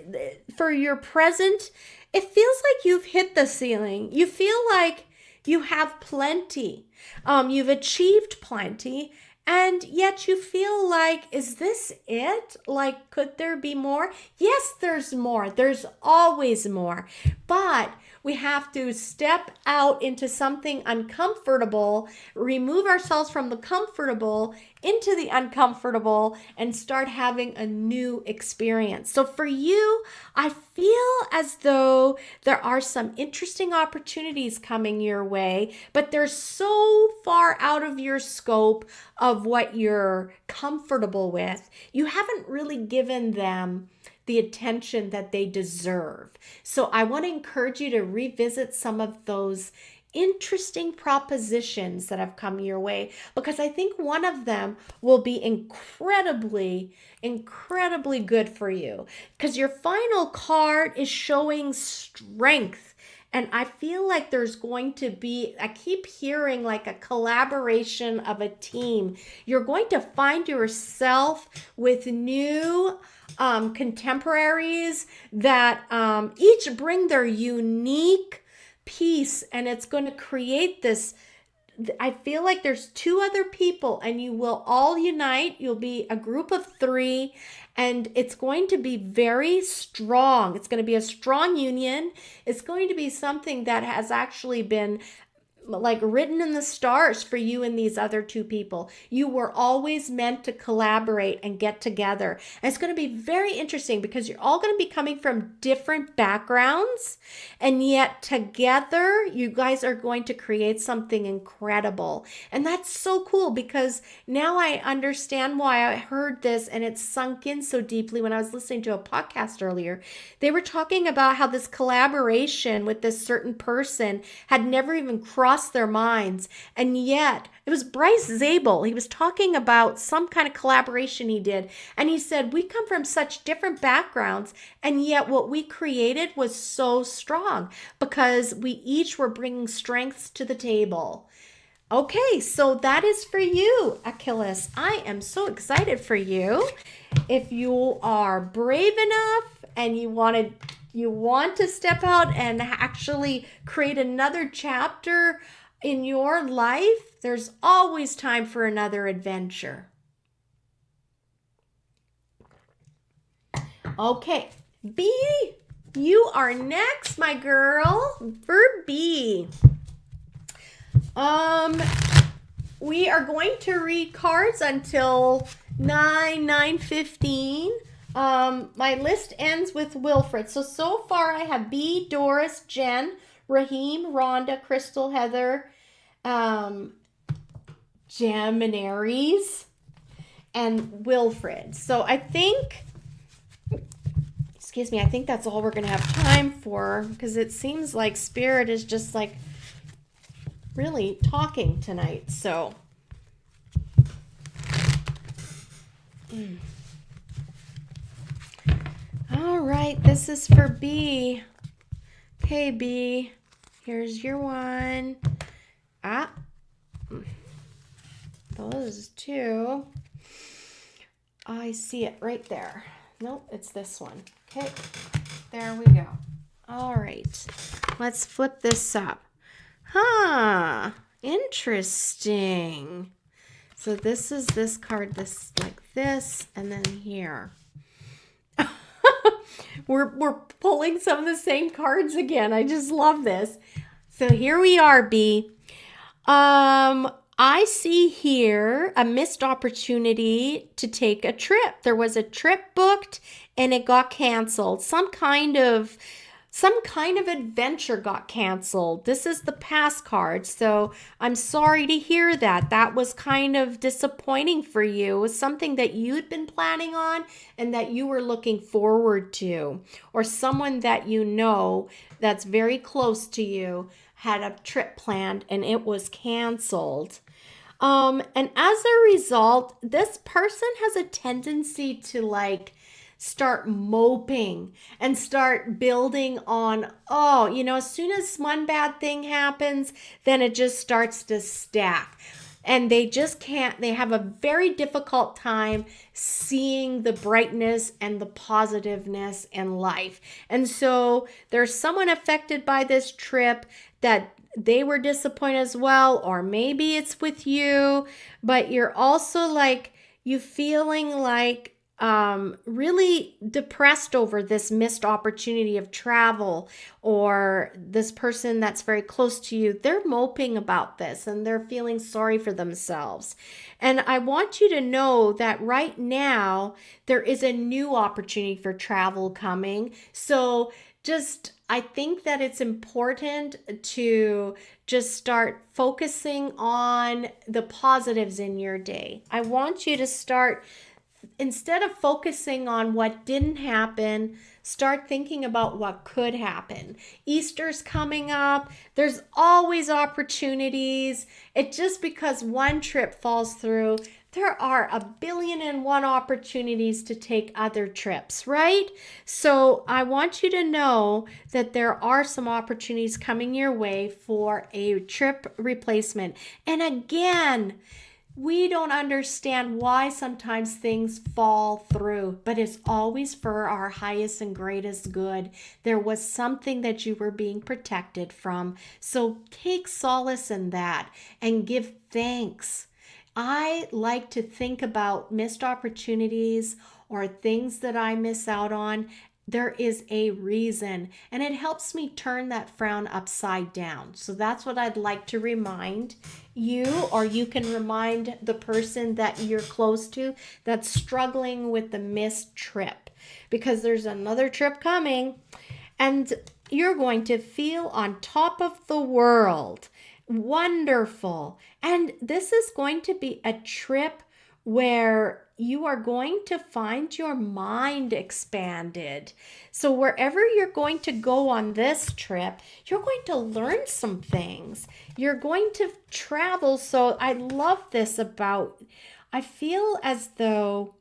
for your present, it feels like you've hit the ceiling. You feel like you have plenty. You've achieved plenty, and yet you feel like, is this it? Like, could there be more? Yes, there's more. There's always more. But we have to step out into something uncomfortable, remove ourselves from the comfortable into the uncomfortable, and start having a new experience. So for you, I feel as though there are some interesting opportunities coming your way, but they're so far out of your scope of what you're comfortable with. You haven't really given them the attention that they deserve. So I want to encourage you to revisit some of those interesting propositions that have come your way, because I think one of them will be incredibly good for you, because your final card is showing strength. And I feel like there's going to be, I keep hearing like a collaboration of a team. You're going to find yourself with new contemporaries that each bring their unique piece, and it's going to create this. I feel like there's two other people and you will all unite. You'll be a group of 3, and it's going to be very strong. It's going to be a strong union. It's going to be something that has actually been like written in the stars for you and these other 2 people. You were always meant to collaborate and get together. And it's going to be very interesting because you're all going to be coming from different backgrounds, and yet together you guys are going to create something incredible. And that's so cool, because now I understand why I heard this and it sunk in so deeply when I was listening to a podcast earlier. They were talking about how this collaboration with this certain person had never even crossed their minds, and yet it was Bryce Zabel. He was talking about some kind of collaboration he did, and he said, we come from such different backgrounds, and yet what we created was so strong because we each were bringing strengths to the table. Okay, so that is for you, Achilles. I am so excited for you. If you are brave enough and you want to step out and actually create another chapter in your life, there's always time for another adventure. Okay, B, you are next, my girl, for B. We are going to read cards until 9:15. My list ends with Wilfred. So far I have B, Doris, Jen, Raheem, Rhonda, Crystal, Heather, Geminiaries, and Wilfred. So I think that's all we're going to have time for, because it seems like Spirit is just like really talking tonight. So All right, this is for B. Okay, B, here's your one. Those two. I see it right there. Nope, it's this one. Okay, there we go. All right, let's flip this up. Interesting. So this is this card, this like this, and then here. We're pulling some of the same cards again. I just love this. So here we are, B. I see here a missed opportunity to take a trip. There was a trip booked and it got canceled. Some kind of adventure got canceled. This is the past card. So I'm sorry to hear that. That was kind of disappointing for you. It was something that you'd been planning on and that you were looking forward to, or someone that you know that's very close to you had a trip planned and it was canceled. And as a result, this person has a tendency to like start moping and start building on, as soon as one bad thing happens, then it just starts to stack. And they just can't, they have a very difficult time seeing the brightness and the positiveness in life. And so there's someone affected by this trip that they were disappointed as well, or maybe it's with you, but you're also like, you feeling like really depressed over this missed opportunity of travel, or this person that's very close to you, they're moping about this and they're feeling sorry for themselves. And I want you to know that right now there is a new opportunity for travel coming. So I think that it's important to just start focusing on the positives in your day. I want you to start, instead of focusing on what didn't happen, start thinking about what could happen. Easter's coming up. There's always opportunities. Just because one trip falls through, there are 1,000,000,001 opportunities to take other trips, right? So I want you to know that there are some opportunities coming your way for a trip replacement. And again, we don't understand why sometimes things fall through, but it's always for our highest and greatest good. There was something that you were being protected from. So take solace in that and give thanks. I like to think about missed opportunities or things that I miss out on. There is a reason, and it helps me turn that frown upside down. So that's what I'd like to remind you, or you can remind the person that you're close to that's struggling with the missed trip, because there's another trip coming and you're going to feel on top of the world. Wonderful. And this is going to be a trip where you are going to find your mind expanded. So wherever you're going to go on this trip, you're going to learn some things. You're going to travel. So I love this I feel as though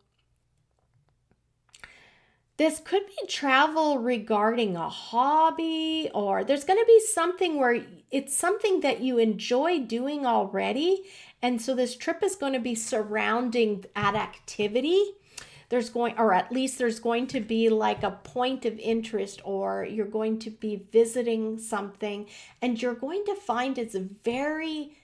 this could be travel regarding a hobby, or there's going to be something where it's something that you enjoy doing already. And so this trip is going to be surrounding that activity. There's going to be like a point of interest, or you're going to be visiting something and you're going to find it's very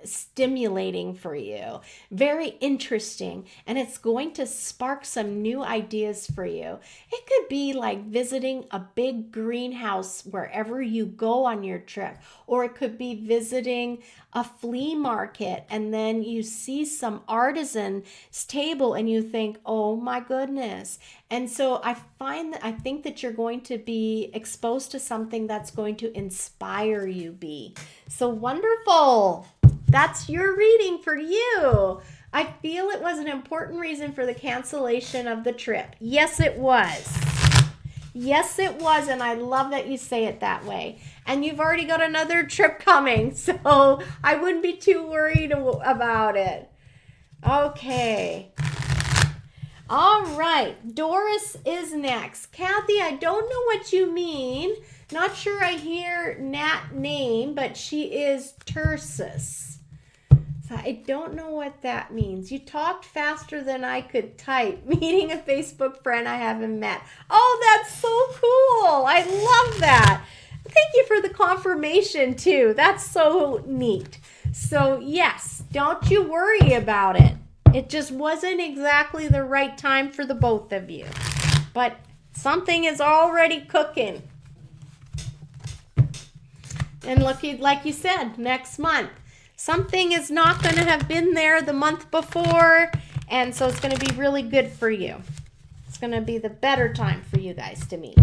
stimulating for you, very interesting, and it's going to spark some new ideas for you. It could be like visiting a big greenhouse wherever you go on your trip, or it could be visiting a flea market and then you see some artisan's table and you think, oh my goodness. And so I think that you're going to be exposed to something that's going to inspire you, B. So wonderful. That's your reading for you. I feel it was an important reason for the cancellation of the trip. Yes, it was. Yes, it was. And I love that you say it that way. And you've already got another trip coming, so I wouldn't be too worried about it. Okay. All right, Doris is next. Kathy, I don't know what you mean. Not sure I hear Nat name, but she is Tursus. So I don't know what that means. You talked faster than I could type. Meeting a Facebook friend I haven't met. Oh, that's so cool. I love that. Thank you for the confirmation too. That's so neat. So yes, don't you worry about it. It just wasn't exactly the right time for the both of you. But something is already cooking. And look, like you said, next month. Something is not going to have been there the month before. And so it's going to be really good for you. It's going to be the better time for you guys to meet.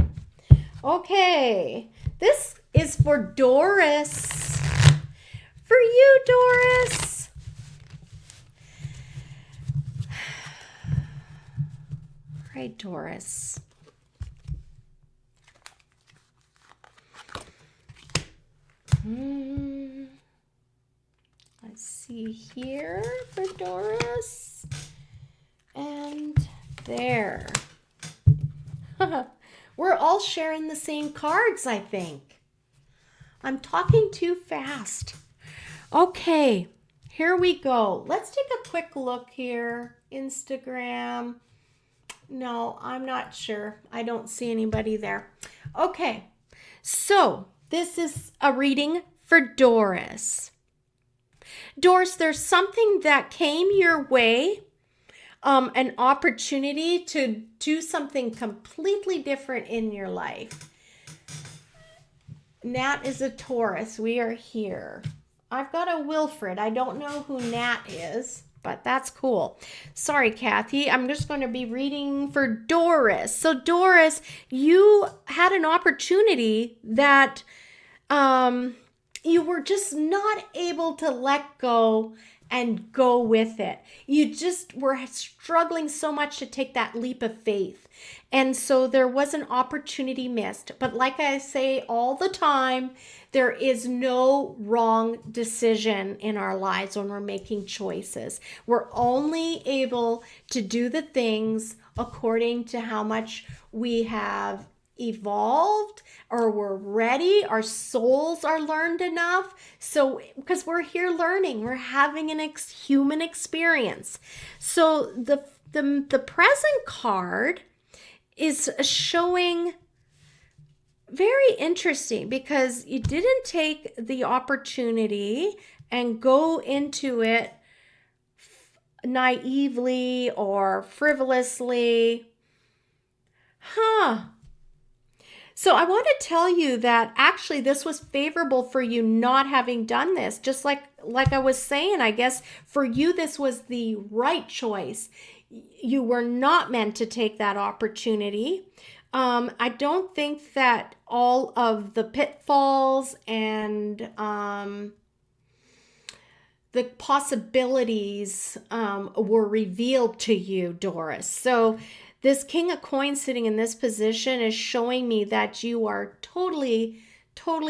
Okay. This is for Doris. For you, Doris. All right, Doris. Let's see here for Doris. And there. We're all sharing the same cards, I think. I'm talking too fast. Okay, here we go. Let's take a quick look here. Instagram. No, I'm not sure. I don't see anybody there. Okay, so this is a reading for Doris. Doris, there's something that came your way, an opportunity to do something completely different in your life. Nat is a Taurus. We are here. I've got a Wilfred. I don't know who Nat is, but that's cool. Sorry, Kathy. I'm just going to be reading for Doris. So, Doris, you had an opportunity that you were just not able to let go and go with it. You just were struggling so much to take that leap of faith. And so there was an opportunity missed. But like I say all the time, there is no wrong decision in our lives when we're making choices. We're only able to do the things according to how much we have evolved or we're ready, our souls are learned enough. So because we're here learning, we're having an human experience. So the present card is showing very interesting because you didn't take the opportunity and go into it naively or frivolously. So I want to tell you that actually this was favorable for you not having done this. Just like I was saying, I guess for you this was the right choice. You were not meant to take that opportunity. I don't think that all of the pitfalls and the possibilities were revealed to you, Doris. So this King of Coins sitting in this position is showing me that you are totally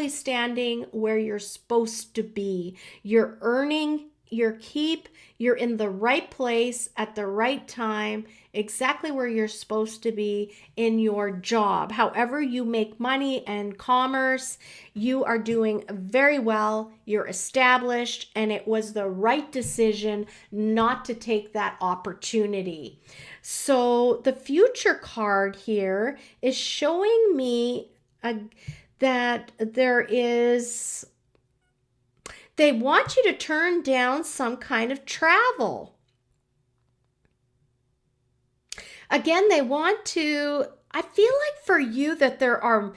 standing where you're supposed to be. You're earning your keep. You're in the right place at the right time, exactly where you're supposed to be in your job. However you make money and commerce, you are doing very well. You're established, and it was the right decision not to take that opportunity. So the future card here is showing me that there is... They want you to turn down some kind of travel. Again, they want to, I feel like for you that there are,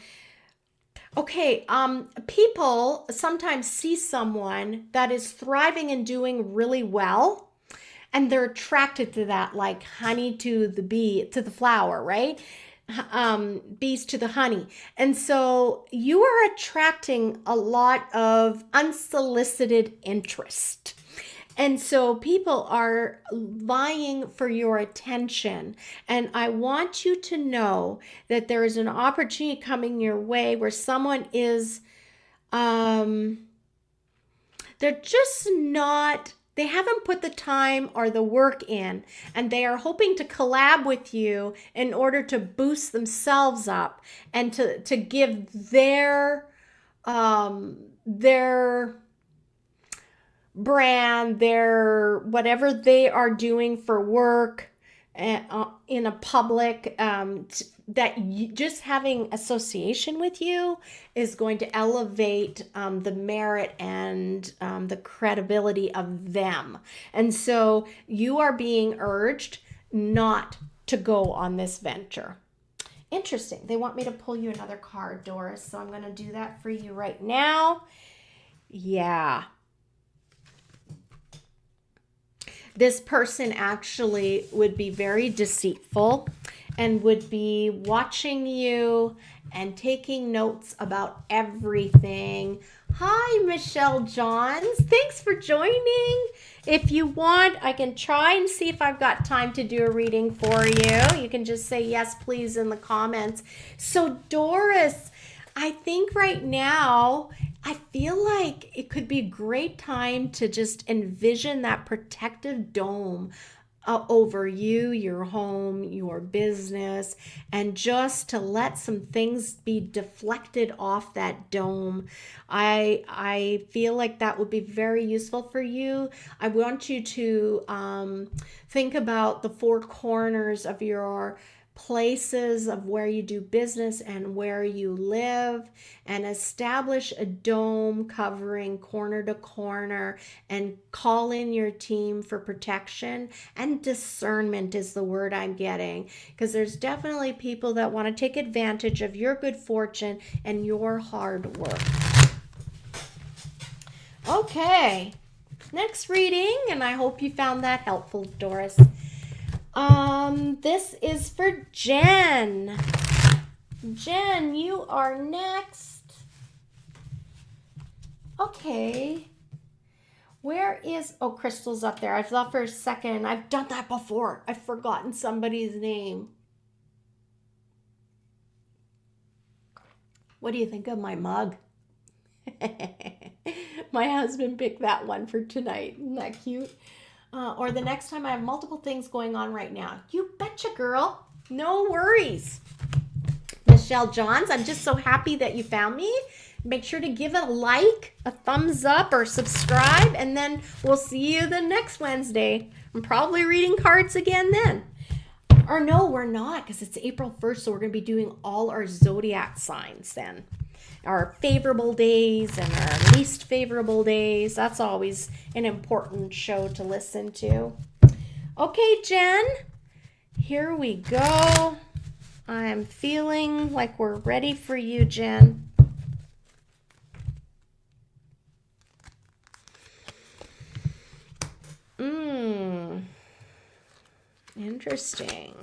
people sometimes see someone that is thriving and doing really well, and they're attracted to that, like honey to the bee, to the flower, right? Bees to the honey. And so you are attracting a lot of unsolicited interest. And so people are vying for your attention. And I want you to know that there is an opportunity coming your way where someone is, they're just not They haven't put the time or the work in, and they are hoping to collab with you in order to boost themselves up and to give their brand, their whatever they are doing for work in a public, that just having association with you is going to elevate the merit and the credibility of them. And so you are being urged not to go on this venture. Interesting. They want me to pull you another card, Doris, so I'm going to do that for you right now. Yeah. This person actually would be very deceitful and would be watching you and taking notes about everything. Hi, Michelle Johns. Thanks for joining. If you want, I can try and see if I've got time to do a reading for you. You can just say yes, please, in the comments. So, Doris, I think right now, I feel like it could be a great time to just envision that protective dome over you, your home, your business, and just to let some things be deflected off that dome. I feel like that would be very useful for you. I want you to think about the four corners of your places of where you do business and where you live, and establish a dome covering corner to corner, and call in your team for protection. And discernment is the word I'm getting, because there's definitely people that want to take advantage of your good fortune and your hard work. Okay, next reading, and I hope you found that helpful, Doris. This is for Jen. Jen, you are next. Okay. Where is, oh, Crystal's up there. I thought for a second, I've done that before. I've forgotten somebody's name. What do you think of my mug? My husband picked that one for tonight. Isn't that cute? Or the next time I have multiple things going on right now. You betcha, girl. No worries. Michelle Johns, I'm just so happy that you found me. Make sure to give it a like, a thumbs up, or subscribe, and then we'll see you the next Wednesday. I'm probably reading cards again then. Or no, we're not, because it's April 1st, so we're going to be doing all our zodiac signs then. Our favorable days and our least favorable days. That's always an important show to listen to. Okay, Jen, here we go. I'm feeling like we're ready for you, Jen. Interesting.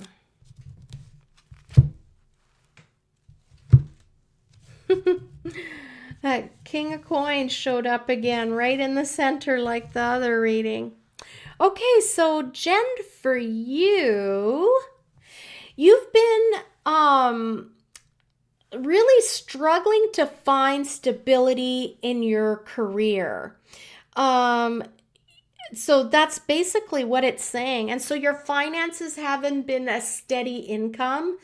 That King of Coins showed up again right in the center like the other reading. Okay, so Jen, for you, you've been really struggling to find stability in your career. So that's basically what it's saying. And so your finances haven't been a steady income.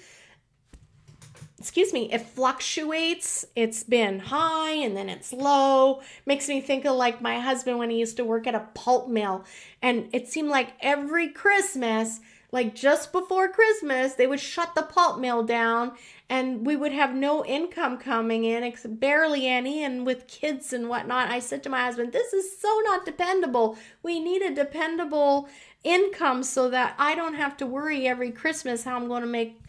Excuse me, it fluctuates. It's been high and then it's low. Makes me think of like my husband when he used to work at a pulp mill. And it seemed like every Christmas, like just before Christmas, they would shut the pulp mill down and we would have no income coming in, barely any. And with kids and whatnot, I said to my husband, this is so not dependable. We need a dependable income so that I don't have to worry every Christmas how I'm going to make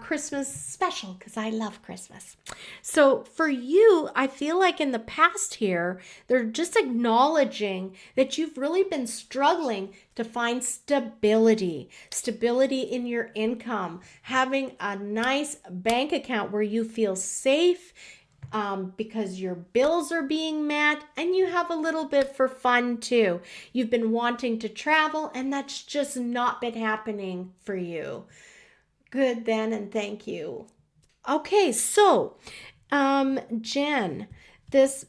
Christmas special, because I love Christmas. So for you, I feel like in the past here, they're just acknowledging that you've really been struggling to find stability in your income, having a nice bank account where you feel safe, because your bills are being met and you have a little bit for fun too. You've been wanting to travel and that's just not been happening for you. Good then, and thank you. Okay, so Jen, this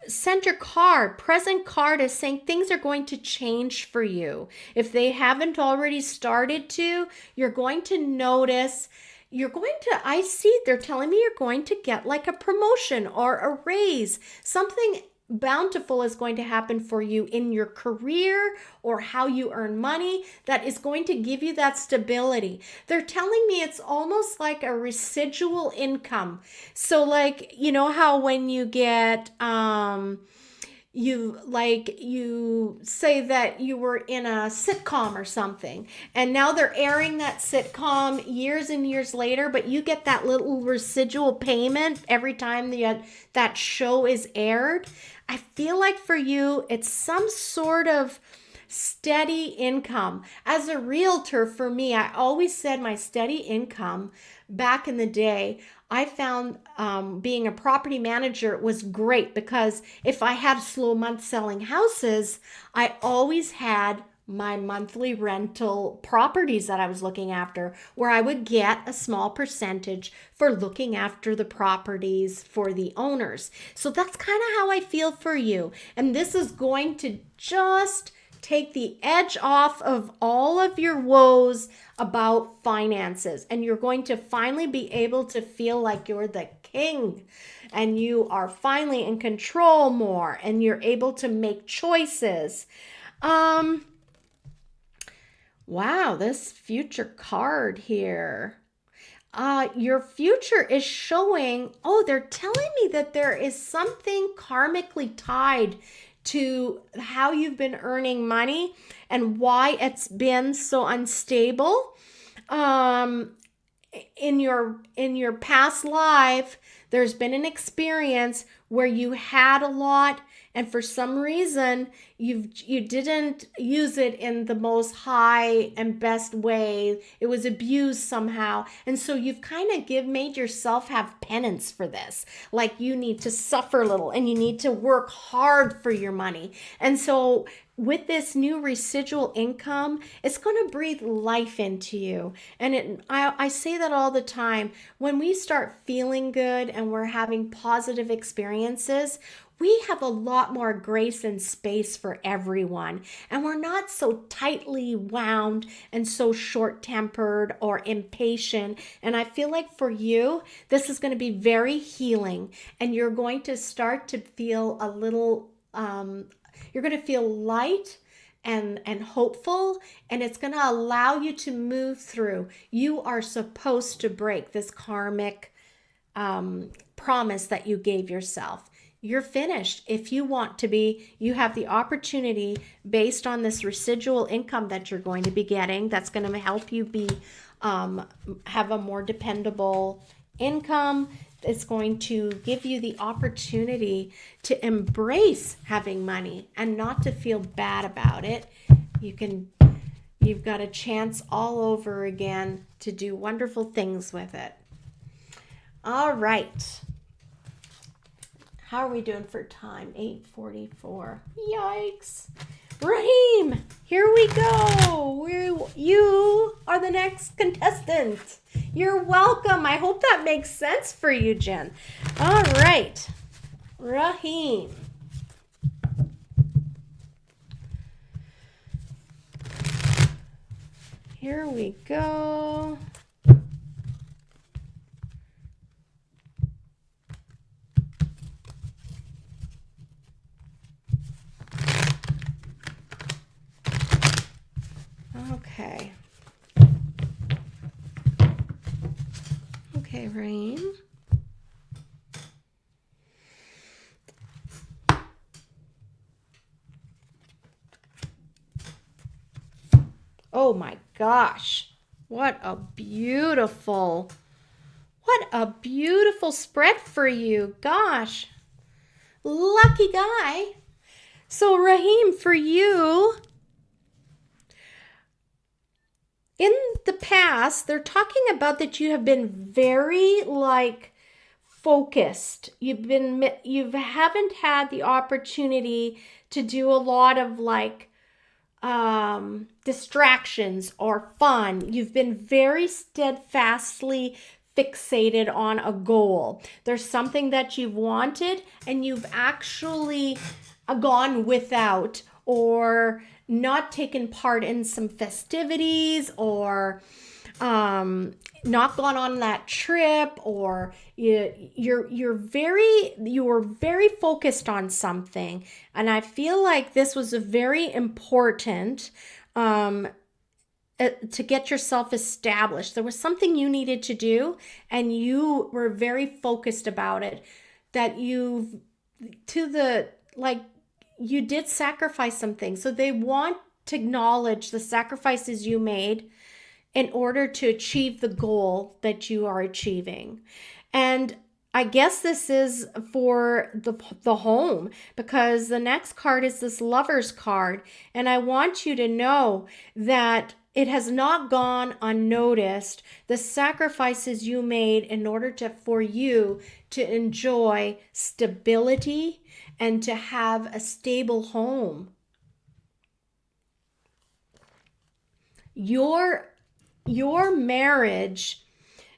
center card, present card is saying things are going to change for you. If they haven't already started to, you're going to notice, I see they're telling me you're going to get like a promotion or a raise. Something bountiful is going to happen for you in your career or how you earn money that is going to give you that stability. They're telling me it's almost like a residual income. So like, you know how when you get you say that you were in a sitcom or something and now they're airing that sitcom years and years later, but you get that little residual payment every time that show is aired. I feel like for you it's some sort of steady income. As a realtor, for me, I always said my steady income back in the day, I found being a property manager was great because if I had a slow month selling houses, I always had my monthly rental properties that I was looking after, where I would get a small percentage for looking after the properties for the owners. So that's kind of how I feel for you. And this is going to just take the edge off of all of your woes about finances. And you're going to finally be able to feel like you're the king and you are finally in control more and you're able to make choices. Wow, this future card here. Your future is showing, they're telling me that there is something karmically tied to how you've been earning money and why it's been so unstable. In your past life, there's been an experience where you had a lot and for some reason you didn't use it in the most high and best way. It was abused somehow, and so you've kind of made yourself have penance for this, like you need to suffer a little and you need to work hard for your money. And so with this new residual income, it's going to breathe life into you. And I say that all the time. When we start feeling good and we're having positive experiences, we have a lot more grace and space for everyone. And we're not so tightly wound and so short-tempered or impatient. And I feel like for you, this is going to be very healing. And you're going to start to feel a little you're going to feel light and hopeful, and it's going to allow you to move through. You are supposed to break this karmic promise that you gave yourself. You're finished. If you want to be, you have the opportunity based on this residual income that you're going to be getting. That's going to help you be have a more dependable income. It's going to give you the opportunity to embrace having money and not to feel bad about it. You've got a chance all over again to do wonderful things with it. All right. How are we doing for time? 8:44. Yikes. Raheem, here we go. You are the next contestant. You're welcome. I hope that makes sense for you, Jen. All right. Raheem. Here we go. Okay. Okay, Rain. Oh my gosh. What a beautiful spread for you. Gosh. Lucky guy. So Raheem, for you, in the past, they're talking about that you have been very focused. You haven't had the opportunity to do a lot of distractions or fun. You've been very steadfastly fixated on a goal. There's something that you've wanted and you've actually gone without, or not taken part in some festivities, or not gone on that trip, or you were very focused on something. And I feel like this was a very important to get yourself established. There was something you needed to do and you were very focused about it, that you did sacrifice something. So they want to acknowledge the sacrifices you made in order to achieve the goal that you are achieving. And I guess this is for the home, because the next card is this Lover's card. And I want you to know that it has not gone unnoticed, the sacrifices you made in order for you to enjoy stability and to have a stable home. Your marriage,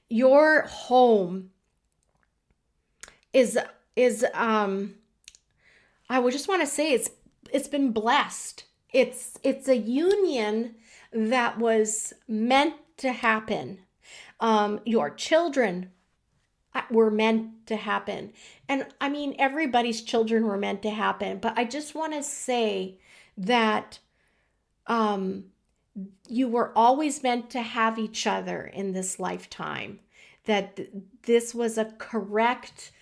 your home is I would just want to say it's been blessed. It's a union that was meant to happen. Your children were meant to happen. And I mean, everybody's children were meant to happen. But I just want to say that you were always meant to have each other in this lifetime. That this was a correct,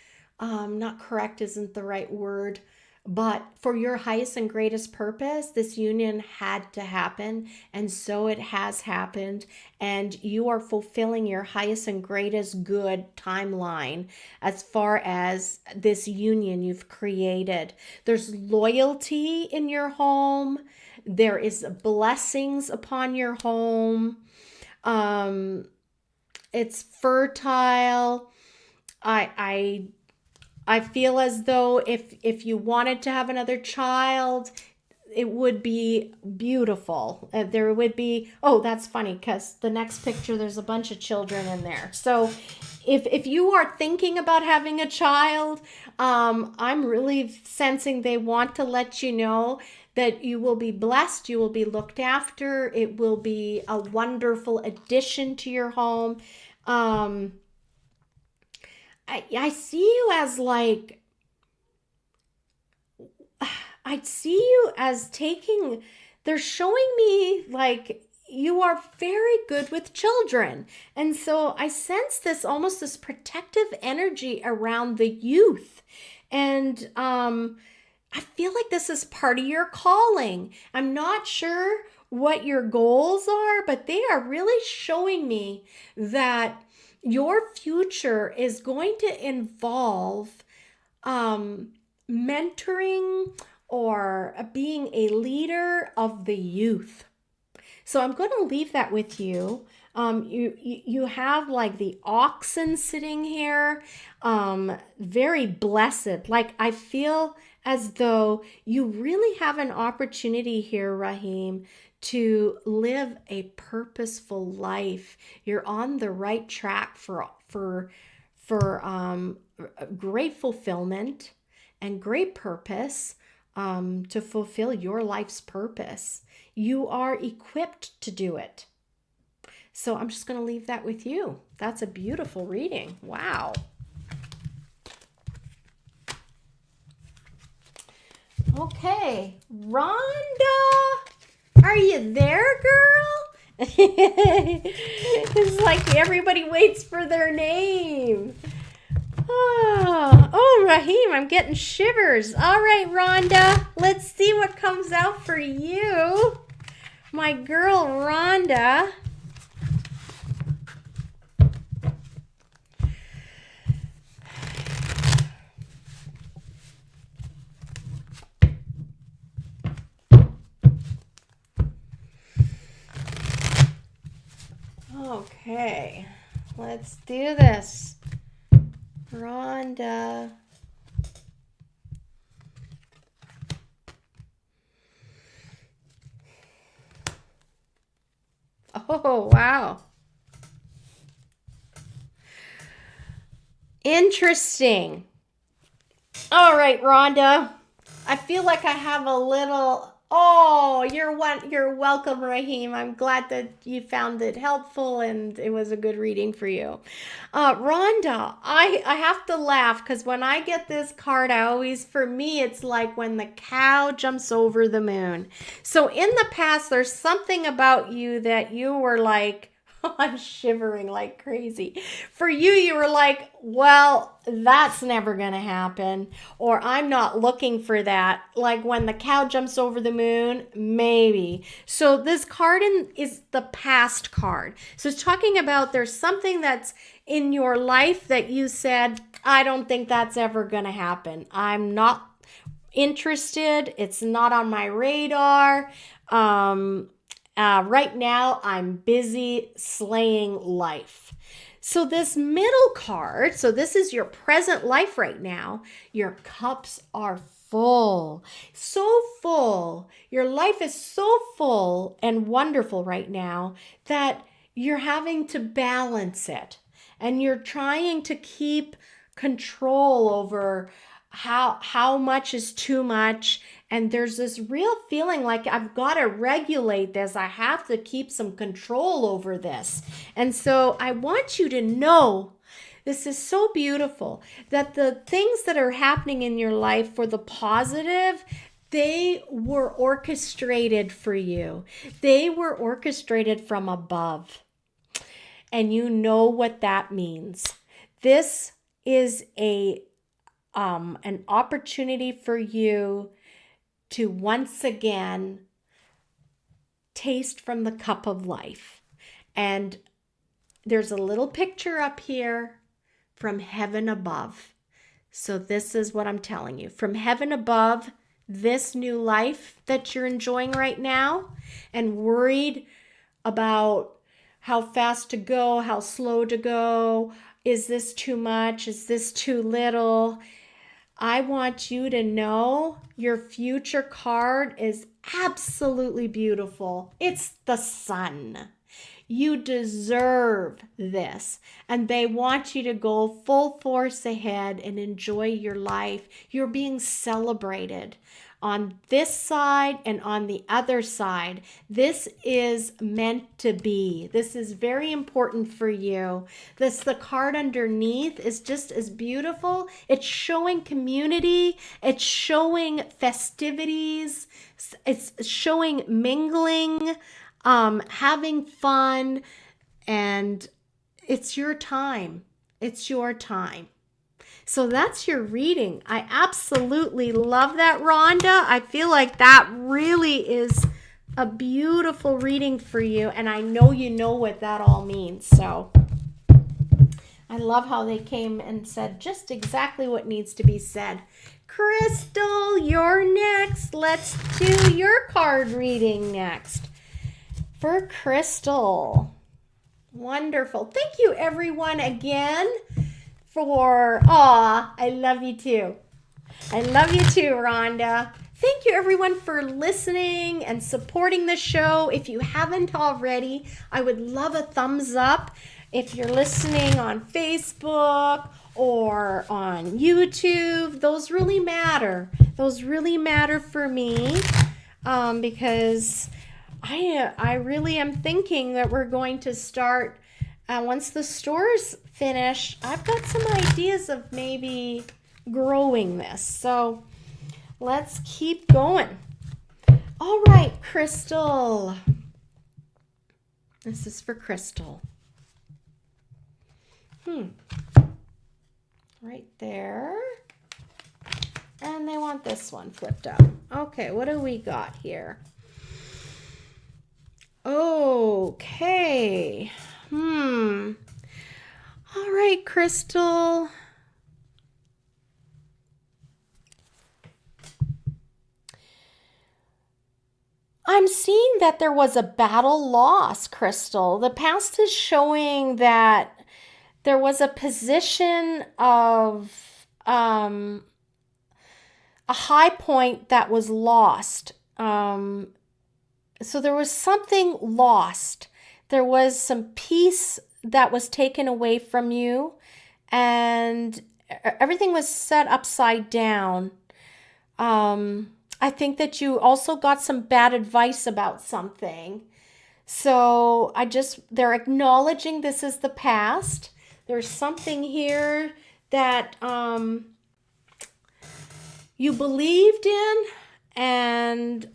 not correct isn't the right word, but for your highest and greatest purpose, this union had to happen. And so it has happened. And you are fulfilling your highest and greatest good timeline as far as this union you've created. There's loyalty in your home. There is blessings upon your home. It's fertile. I feel as though if you wanted to have another child, it would be beautiful. There would be, oh, that's funny, because the next picture, there's a bunch of children in there. So if you are thinking about having a child, I'm really sensing they want to let you know that you will be blessed, you will be looked after, it will be a wonderful addition to your home. I see you as like, I see you as taking, they're showing me like you are very good with children. And so I sense this almost this protective energy around the youth. And I feel like this is part of your calling. I'm not sure what your goals are, but they are really showing me that your future is going to involve mentoring or being a leader of the youth. So I'm going to leave that with you. You have like the oxen sitting here, very blessed. Like I feel as though you really have an opportunity here, Rahim, to live a purposeful life. You're on the right track for great fulfillment and great purpose, to fulfill your life's purpose. You are equipped to do it. So I'm just going to leave that with you. That's a beautiful reading. Wow. Okay, Rhonda. Are you there, girl? It's like everybody waits for their name. Oh, Rahim, I'm getting shivers. All right, Rhonda, let's see what comes out for you. My girl, Rhonda. Okay, let's do this. Rhonda. Oh, wow. Interesting. All right, Rhonda. I feel like I have a little... Oh, you're welcome, Raheem. I'm glad that you found it helpful and it was a good reading for you. Rhonda, I have to laugh because when I get this card, for me, it's like when the cow jumps over the moon. So in the past, there's something about you that you were like, I'm shivering like crazy. For you were like, well, that's never going to happen. Or I'm not looking for that. Like when the cow jumps over the moon, maybe. So this card is the past card. So it's talking about there's something that's in your life that you said, I don't think that's ever going to happen. I'm not interested. It's not on my radar. Right now, I'm busy slaying life. So this middle card, so this is your present life right now. Your cups are full, so full. Your life is so full and wonderful right now that you're having to balance it. And you're trying to keep control over how much is too much. And there's this real feeling like I've got to regulate this. I have to keep some control over this. And so I want you to know, this is so beautiful, that the things that are happening in your life for the positive, they were orchestrated for you. They were orchestrated from above. And you know what that means. This is an opportunity for you to once again taste from the cup of life. And there's a little picture up here from heaven above. So this is what I'm telling you. From heaven above, this new life that you're enjoying right now and worried about how fast to go, how slow to go, is this too much, is this too little? I want you to know your future card is absolutely beautiful. It's the sun. You deserve this. And they want you to go full force ahead and enjoy your life. You're being celebrated on this side and on the other side. This is meant to be. This is very important for you. The card underneath is just as beautiful. It's showing community. It's showing festivities. It's showing mingling, having fun, and it's your time. It's your time. So that's your reading. I absolutely love that, Rhonda. I feel like that really is a beautiful reading for you, and I know you know what that all means. So I love how they came and said just exactly what needs to be said. Crystal, you're next. Let's do your card reading next. For Crystal. Wonderful. Thank you, everyone, again. I love you too. I love you too, Rhonda. Thank you everyone for listening and supporting the show. If you haven't already, I would love a thumbs up. If you're listening on Facebook or on YouTube, those really matter. Those really matter for me because I really am thinking that we're going to start once the stores finish. I've got some ideas of maybe growing this. So let's keep going. All right, Crystal. This is for Crystal. Right there. And they want this one flipped up. Okay, what do we got here? Okay. All right, Crystal. I'm seeing that there was a battle lost, Crystal. The past is showing that there was a position of a high point that was lost. So there was something lost. There was some peace that was taken away from you, and everything was set upside down. I think that you also got some bad advice about something. So they're acknowledging this is the past. There's something here that you believed in and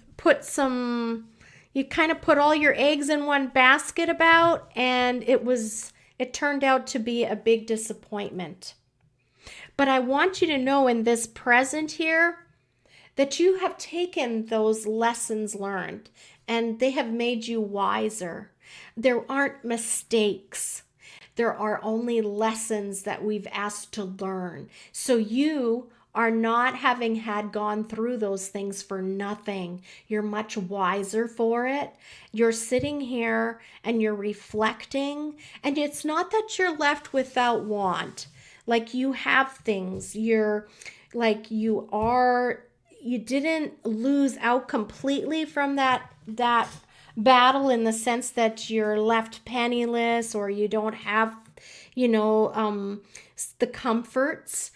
you kind of put all your eggs in one basket about, and it turned out to be a big disappointment. But I want you to know in this present here that you have taken those lessons learned and they have made you wiser. There aren't mistakes. There are only lessons that we've asked to learn. So you are not having had gone through those things for nothing. You're much wiser for it. You're sitting here and you're reflecting, and it's not that you're left without want. Like you have things. You didn't lose out completely from that battle in the sense that you're left penniless or you don't have, the comforts.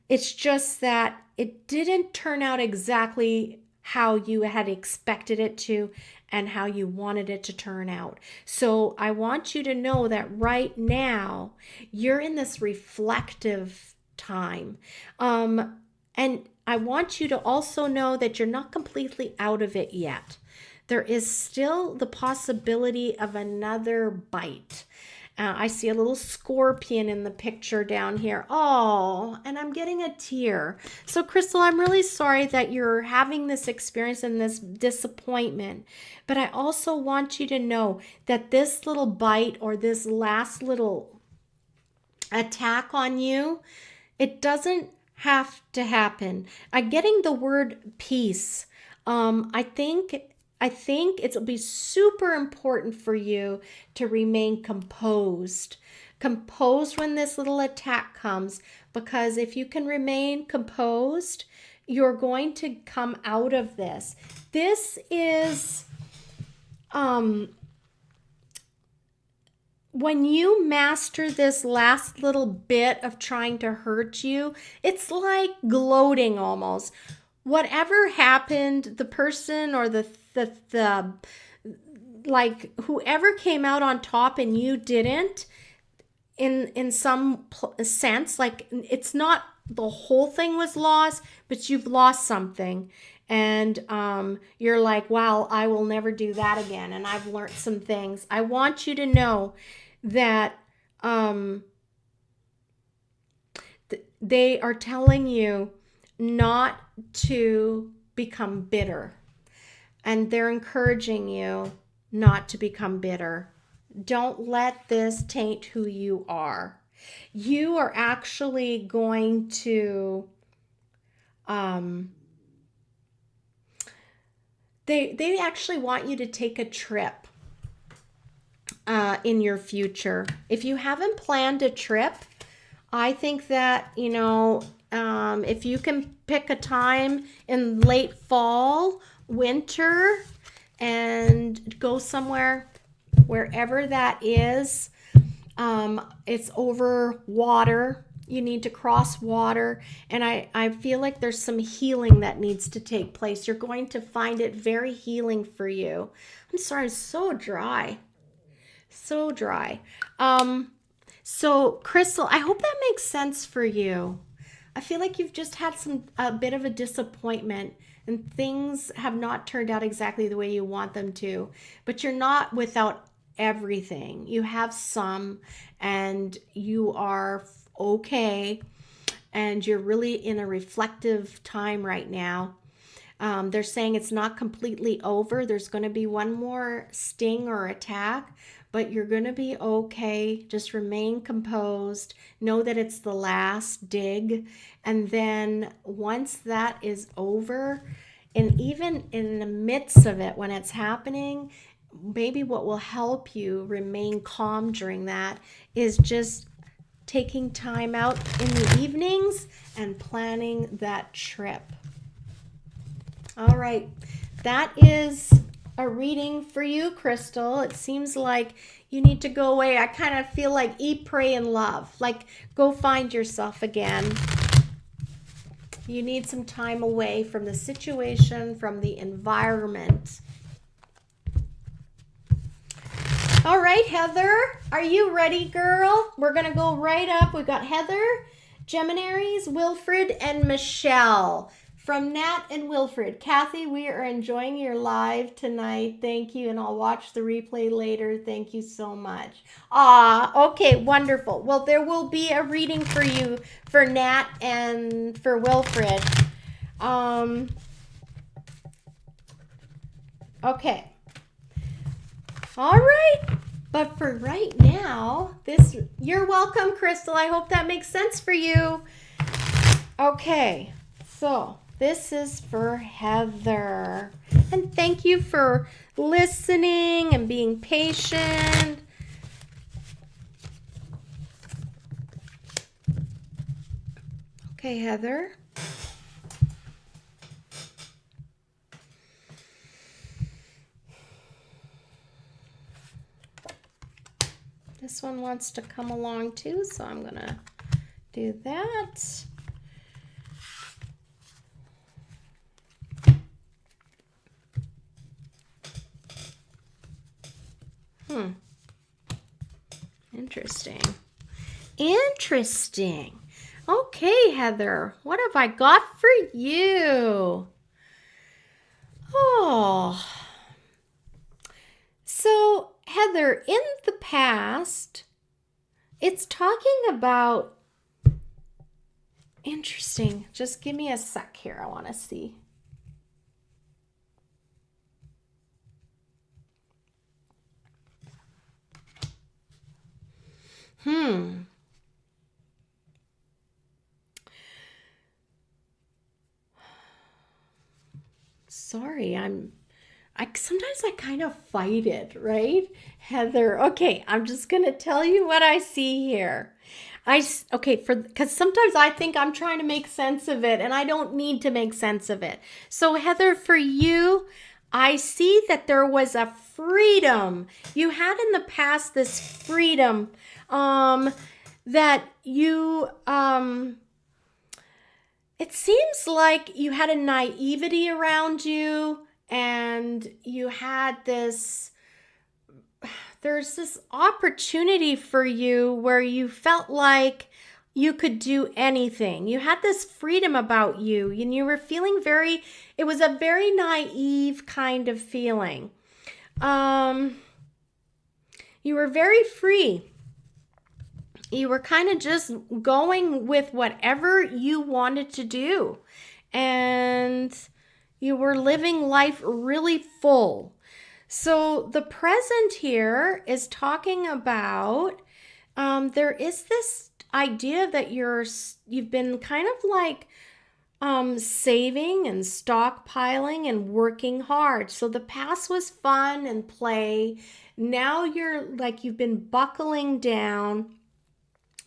It's just that it didn't turn out exactly how you had expected it to and how you wanted it to turn out. So I want you to know that right now you're in this reflective time. And I want you to also know that you're not completely out of it yet. There is still the possibility of another bite. I see a little scorpion in the picture down here. Oh, and I'm getting a tear. So, Crystal, I'm really sorry that you're having this experience and this disappointment. But I also want you to know that this little bite or this last little attack on you, it doesn't have to happen. I'm getting the word peace. I think it'll be super important for you to remain composed. Composed when this little attack comes, because if you can remain composed, you're going to come out of this. This is when you master this last little bit of trying to hurt you, it's like gloating almost. Whatever happened, the person or the like whoever came out on top and you didn't, in some sense, like it's not the whole thing was lost, but you've lost something. And you're like, wow, I will never do that again. And I've learned some things. I want you to know that they are telling you not to become bitter. And they're encouraging you not to become bitter. Don't let this taint who you are. You are actually going to they actually want you to take a trip in your future. If you haven't planned a trip, I think that, if you can pick a time in late fall, winter, and go somewhere, wherever that is, it's over water. You need to cross water. And I feel like there's some healing that needs to take place. You're going to find it very healing for you. I'm sorry, I'm so dry. So dry. So Crystal, I hope that makes sense for you. I feel like you've just had a bit of a disappointment and things have not turned out exactly the way you want them to, but you're not without everything. You have some, and you are okay, and you're really in a reflective time right now. They're saying it's not completely over. There's going to be one more sting or attack, but you're going to be okay. Just remain composed. Know that it's the last dig. And then once that is over, and even in the midst of it, when it's happening, maybe what will help you remain calm during that is just taking time out in the evenings and planning that trip. All right, that is a reading for you, Crystal. It seems like you need to go away. I kind of feel like eat, pray, and love. Like, go find yourself again. You need some time away from the situation, from the environment. All right, Heather, are you ready, girl? We're going to go right up. We've got Heather, Gemineries, Wilfred, and Michelle. From Nat and Wilfred. Kathy, we are enjoying your live tonight. Thank you, and I'll watch the replay later. Thank you so much. Okay, wonderful. Well, there will be a reading for you for Nat and for Wilfred. Okay. All right. But for right now, you're welcome, Crystal. I hope that makes sense for you. Okay. So, this is for Heather. And thank you for listening and being patient. Okay, Heather. This one wants to come along too, so I'm going to do that. Interesting. Okay, Heather, what have I got for you? Oh. So, Heather, in the past, it's talking about... Interesting. Just give me a sec here. I want to see. Sorry, sometimes I kind of fight it, right? Heather, okay, I'm just going to tell you what I see here. Because sometimes I think I'm trying to make sense of it and I don't need to make sense of it. So Heather, for you, I see that there was a freedom. You had in the past this freedom that you, it seems like you had a naivety around you and you had there's this opportunity for you where you felt like you could do anything. You had this freedom about you and you were feeling it was a very naive kind of feeling. You were very free. You were kind of just going with whatever you wanted to do. And you were living life really full. So the present here is talking about, there is this idea that you've been kind of like saving and stockpiling and working hard. So the past was fun and play. Now you've been buckling down.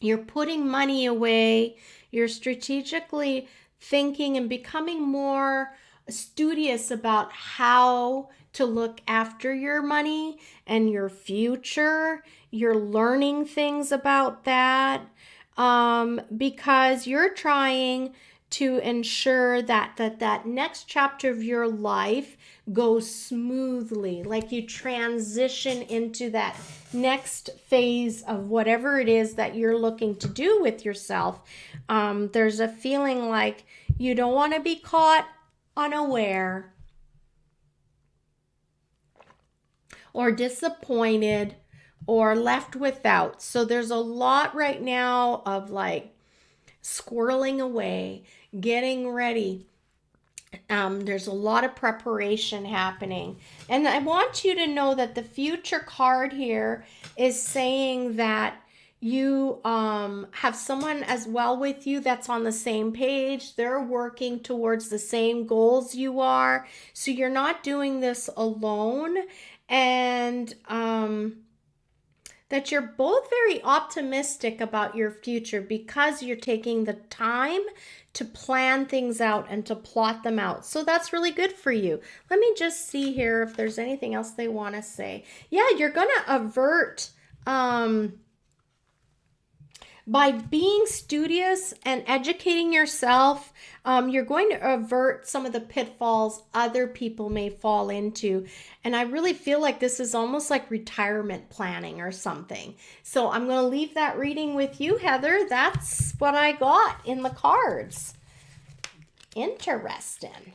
You're putting money away. You're strategically thinking and becoming more studious about how to look after your money and your future. You're learning things about that because you're trying to ensure that next chapter of your life goes smoothly, like you transition into that next phase of whatever it is that you're looking to do with yourself. There's a feeling like you don't want to be caught unaware or disappointed or left without. So there's a lot right now of like squirreling away, getting ready. There's a lot of preparation happening. And I want you to know that the future card here is saying that you have someone as well with you that's on the same page. They're working towards the same goals you are. So you're not doing this alone. And that you're both very optimistic about your future because you're taking the time to plan things out and to plot them out. So that's really good for you. Let me just see here if there's anything else they want to say. Yeah, you're going to avert by being studious and educating yourself, you're going to avert some of the pitfalls other people may fall into. And I really feel like this is almost like retirement planning or something. So I'm going to leave that reading with you, Heather. That's what I got in the cards. Interesting.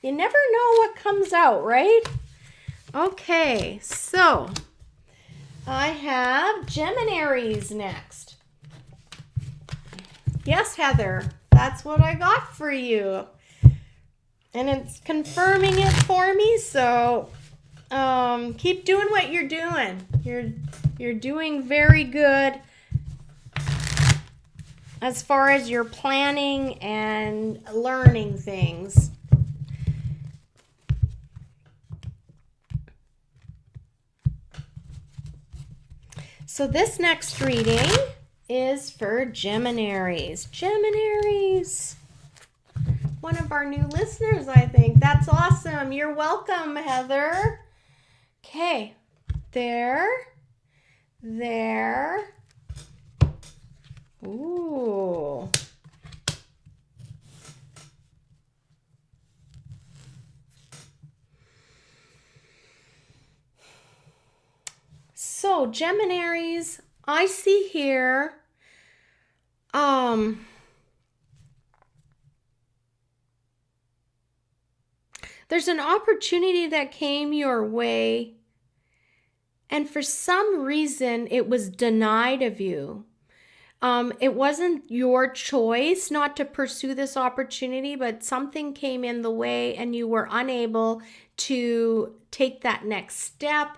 You never know what comes out, right? Okay, so I have Geminis next. Yes, Heather, that's what I got for you. And it's confirming it for me, so keep doing what you're doing. You're doing very good as far as your planning and learning things. So this next reading is for Geminis. Geminis. One of our new listeners, I think. That's awesome. You're welcome, Heather. Okay. There. Ooh. So, Geminis, I see here there's an opportunity that came your way, and for some reason it was denied of you. It wasn't your choice not to pursue this opportunity, but something came in the way and you were unable to take that next step.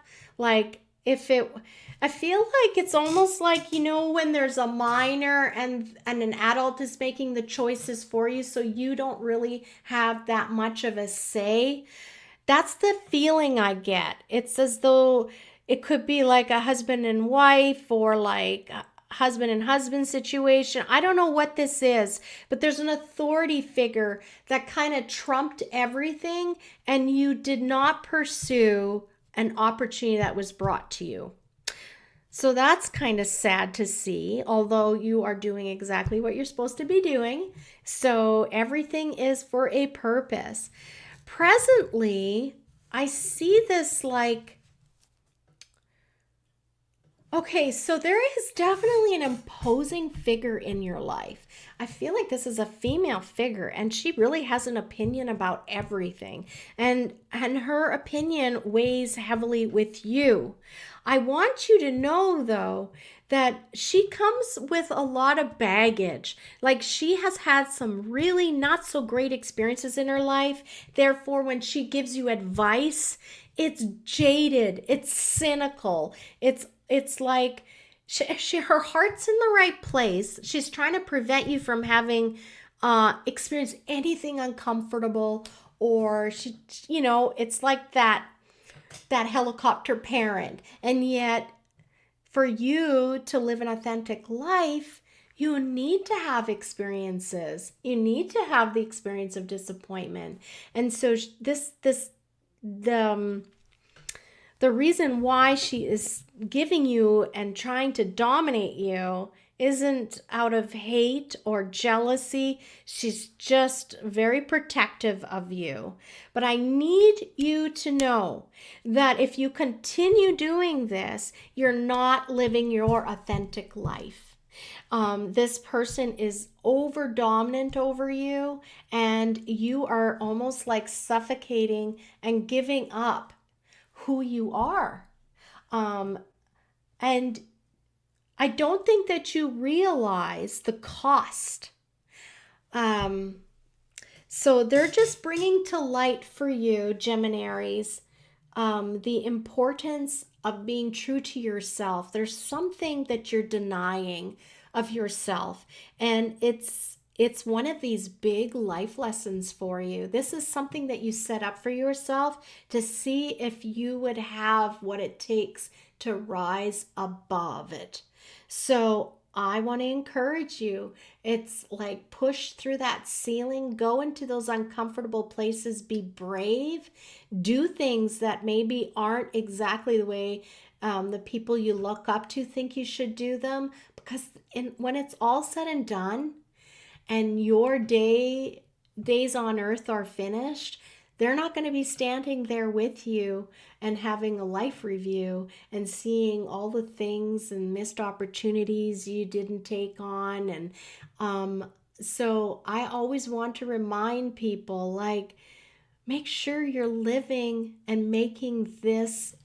I feel like it's almost like, when there's a minor and an adult is making the choices for you, so you don't really have that much of a say. That's the feeling I get. It's as though it could be like a husband and wife, or like a husband and husband situation. I don't know what this is, but there's an authority figure that kind of trumped everything, and you did not pursue an opportunity that was brought to you. So that's kind of sad to see, although you are doing exactly what you're supposed to be doing. So everything is for a purpose. Presently, I see this like, okay, so there is definitely an imposing figure in your life. I feel like this is a female figure, and she really has an opinion about everything. And her opinion weighs heavily with you. I want you to know, though, that she comes with a lot of baggage. Like, she has had some really not so great experiences in her life. Therefore, when she gives you advice, it's jaded, it's cynical, it's like her heart's in the right place. She's trying to prevent you from having experienced anything uncomfortable, or it's like that helicopter parent. And yet, for you to live an authentic life, you need to have experiences. You need to have the experience of disappointment. And so the reason why she is giving you and trying to dominate you isn't out of hate or jealousy. She's just very protective of you. But I need you to know that if you continue doing this, you're not living your authentic life. This person is over dominant over you, and you are almost like suffocating and giving up who you are. And I don't think that you realize the cost. So they're just bringing to light for you, Geminis, the importance of being true to yourself. There's something that you're denying of yourself, and it's it's one of these big life lessons for you. This is something that you set up for yourself to see if you would have what it takes to rise above it. So I want to encourage you. It's like push through that ceiling, go into those uncomfortable places, be brave, do things that maybe aren't exactly the way the people you look up to think you should do them. Because when it's all said and done and your days on earth are finished, they're not going to be standing there with you and having a life review and seeing all the things and missed opportunities you didn't take on. And so I always want to remind people, like, make sure you're living and making this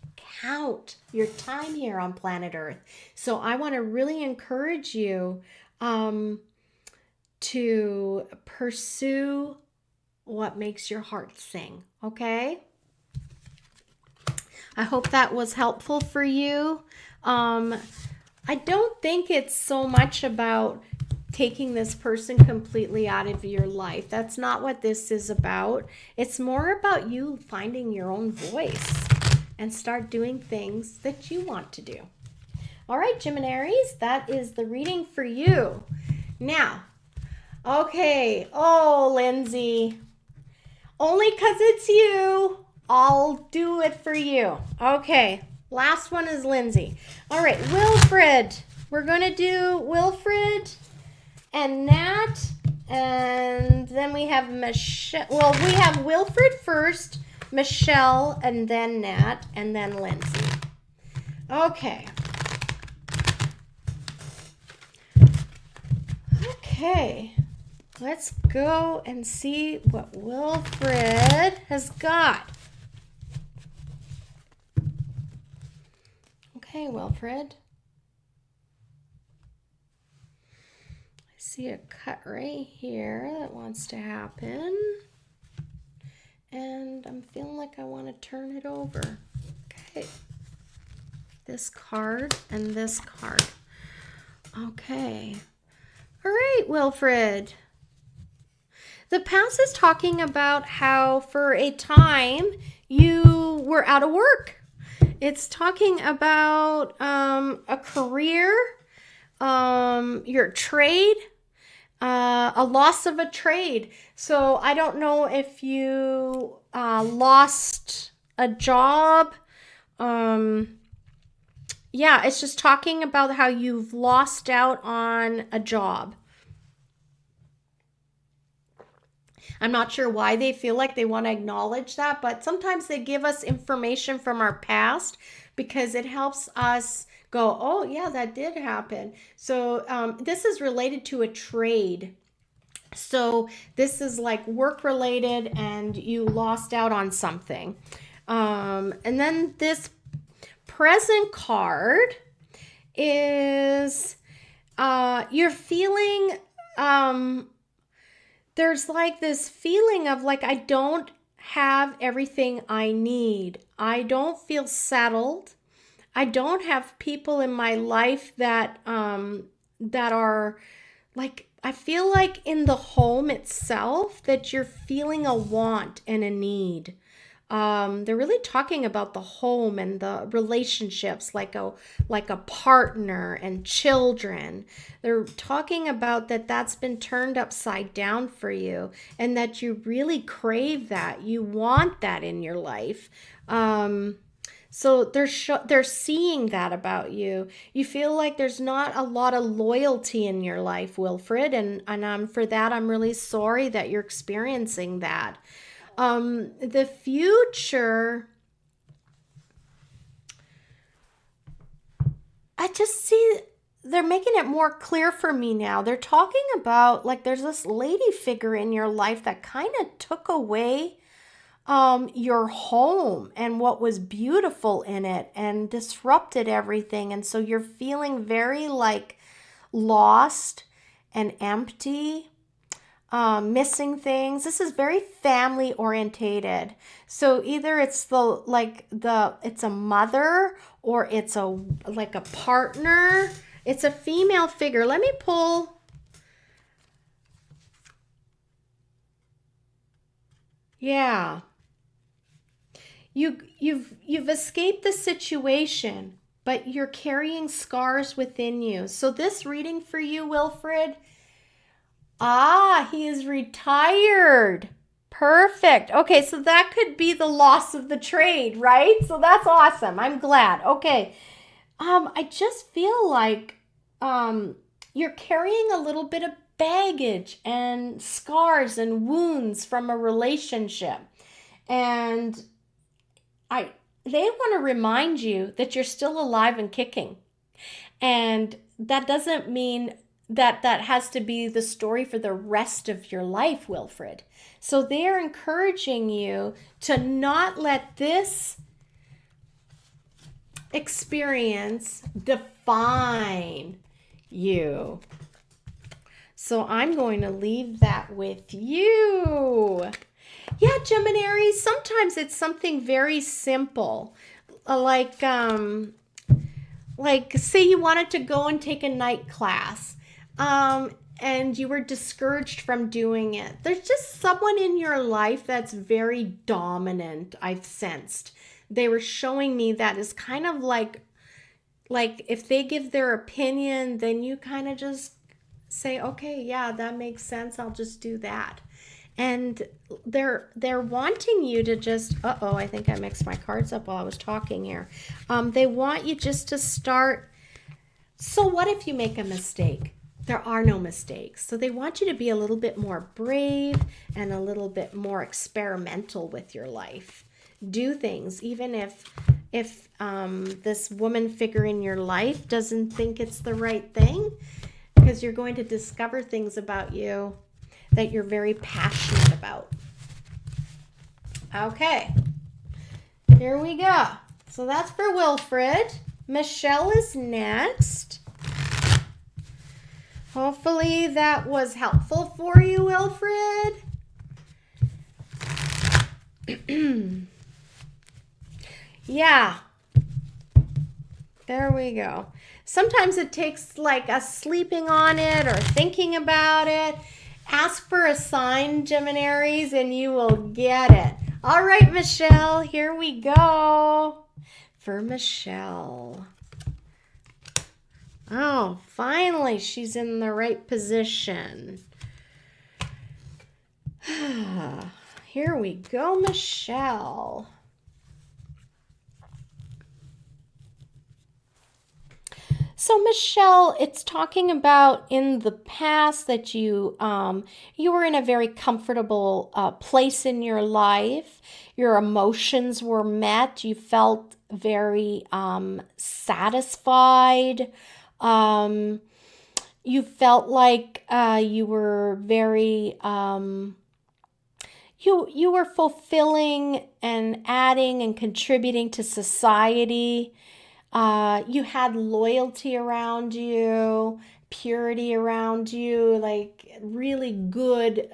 count, your time here on planet Earth. So I want to really encourage you to pursue what makes your heart sing, okay? I hope that was helpful for you. I don't think it's so much about taking this person completely out of your life. That's not what this is about. It's more about you finding your own voice and start doing things that you want to do. All right, Gemineries, that is the reading for you. Now, okay, oh, Lindsay, only because it's you, I'll do it for you. Okay, last one is Lindsay. All right, Wilfred. We're going to do Wilfred and Nat, and then we have Michelle. Well, we have Wilfred first, Michelle, and then Nat, and then Lindsay. Okay. Okay. Let's go and see what Wilfred has got. Okay, Wilfred. I see a cut right here that wants to happen. And I'm feeling like I want to turn it over. Okay. This card and this card. Okay. All right, Wilfred. The past is talking about how for a time you were out of work. It's talking about a career, your trade, a loss of a trade. So I don't know if you lost a job. Yeah, it's just talking about how you've lost out on a job. I'm not sure why they feel like they want to acknowledge that, but sometimes they give us information from our past because it helps us go, oh, yeah, that did happen. So this is related to a trade. So this is like work related and you lost out on something. And then this present card is you're feeling... there's like this feeling of like, I don't have everything I need. I don't feel settled. I don't have people in my life that are like, I feel like in the home itself that you're feeling a want and a need. They're really talking about the home and the relationships, like a partner and children. They're talking about that's been turned upside down for you and that you really crave that. You want that in your life. So they're seeing that about you. You feel like there's not a lot of loyalty in your life, Wilfred, and for that I'm really sorry that you're experiencing that. The future, I just see they're making it more clear for me now. They're talking about like there's this lady figure in your life that kind of took away your home and what was beautiful in it and disrupted everything. And so you're feeling very like lost and empty. Missing things. This is very family orientated. So either it's it's a mother or it's like a partner. It's a female figure. Let me pull Yeah. You've escaped the situation, but you're carrying scars within you. So this reading for you, Wilfred, he is retired. Perfect. Okay, so that could be the loss of the trade, right? So that's awesome. I'm glad. Okay. I just feel like you're carrying a little bit of baggage and scars and wounds from a relationship. And I they want to remind you that you're still alive and kicking. And that doesn't mean that that has to be the story for the rest of your life, Wilfred. So they're encouraging you to not let this experience define you. So I'm going to leave that with you. Yeah, Gemini, sometimes it's something very simple. Like say you wanted to go and take a night class. And you were discouraged from doing it. There's just someone in your life that's very dominant, I've sensed. They were showing me that is kind of like if they give their opinion, then you kind of just say, okay, yeah, that makes sense. I'll just do that. And they're wanting you to just, I think I mixed my cards up while I was talking here. They want you just to start. So what if you make a mistake? There are no mistakes. So they want you to be a little bit more brave and a little bit more experimental with your life. Do things, even if this woman figure in your life doesn't think it's the right thing, because you're going to discover things about you that you're very passionate about. Okay, here we go. So that's for Wilfred. Michelle is next. Hopefully that was helpful for you, Wilfred. Yeah. There we go. Sometimes it takes like us sleeping on it or thinking about it. Ask for a sign, Geminis, and you will get it. All right, Michelle, here we go. For Michelle. Oh, finally, she's in the right position. Here we go, Michelle. So Michelle, it's talking about in the past that you were in a very comfortable place in your life. Your emotions were met. You felt very satisfied. You felt like you were very you were fulfilling and adding and contributing to society. You had loyalty around you, purity around you, like really good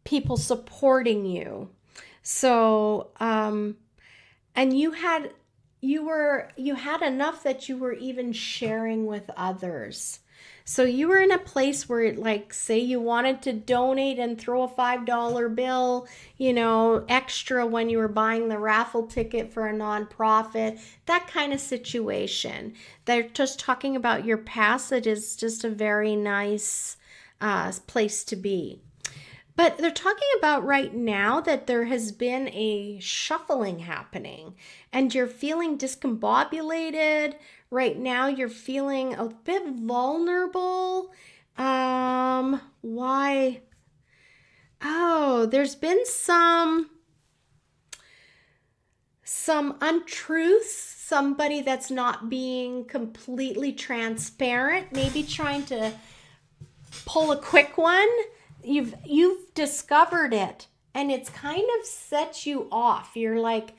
people supporting you. So, and you had enough that you were even sharing with others. So you were in a place where, like, say you wanted to donate and throw a $5 bill, extra when you were buying the raffle ticket for a nonprofit, that kind of situation. They're just talking about your past. It is just a very nice place to be. But they're talking about right now that there has been a shuffling happening and you're feeling discombobulated. Right now you're feeling a bit vulnerable. Why? Oh, there's been some untruths, somebody that's not being completely transparent, maybe trying to pull a quick one. You've discovered it and it's kind of set you off. You're like,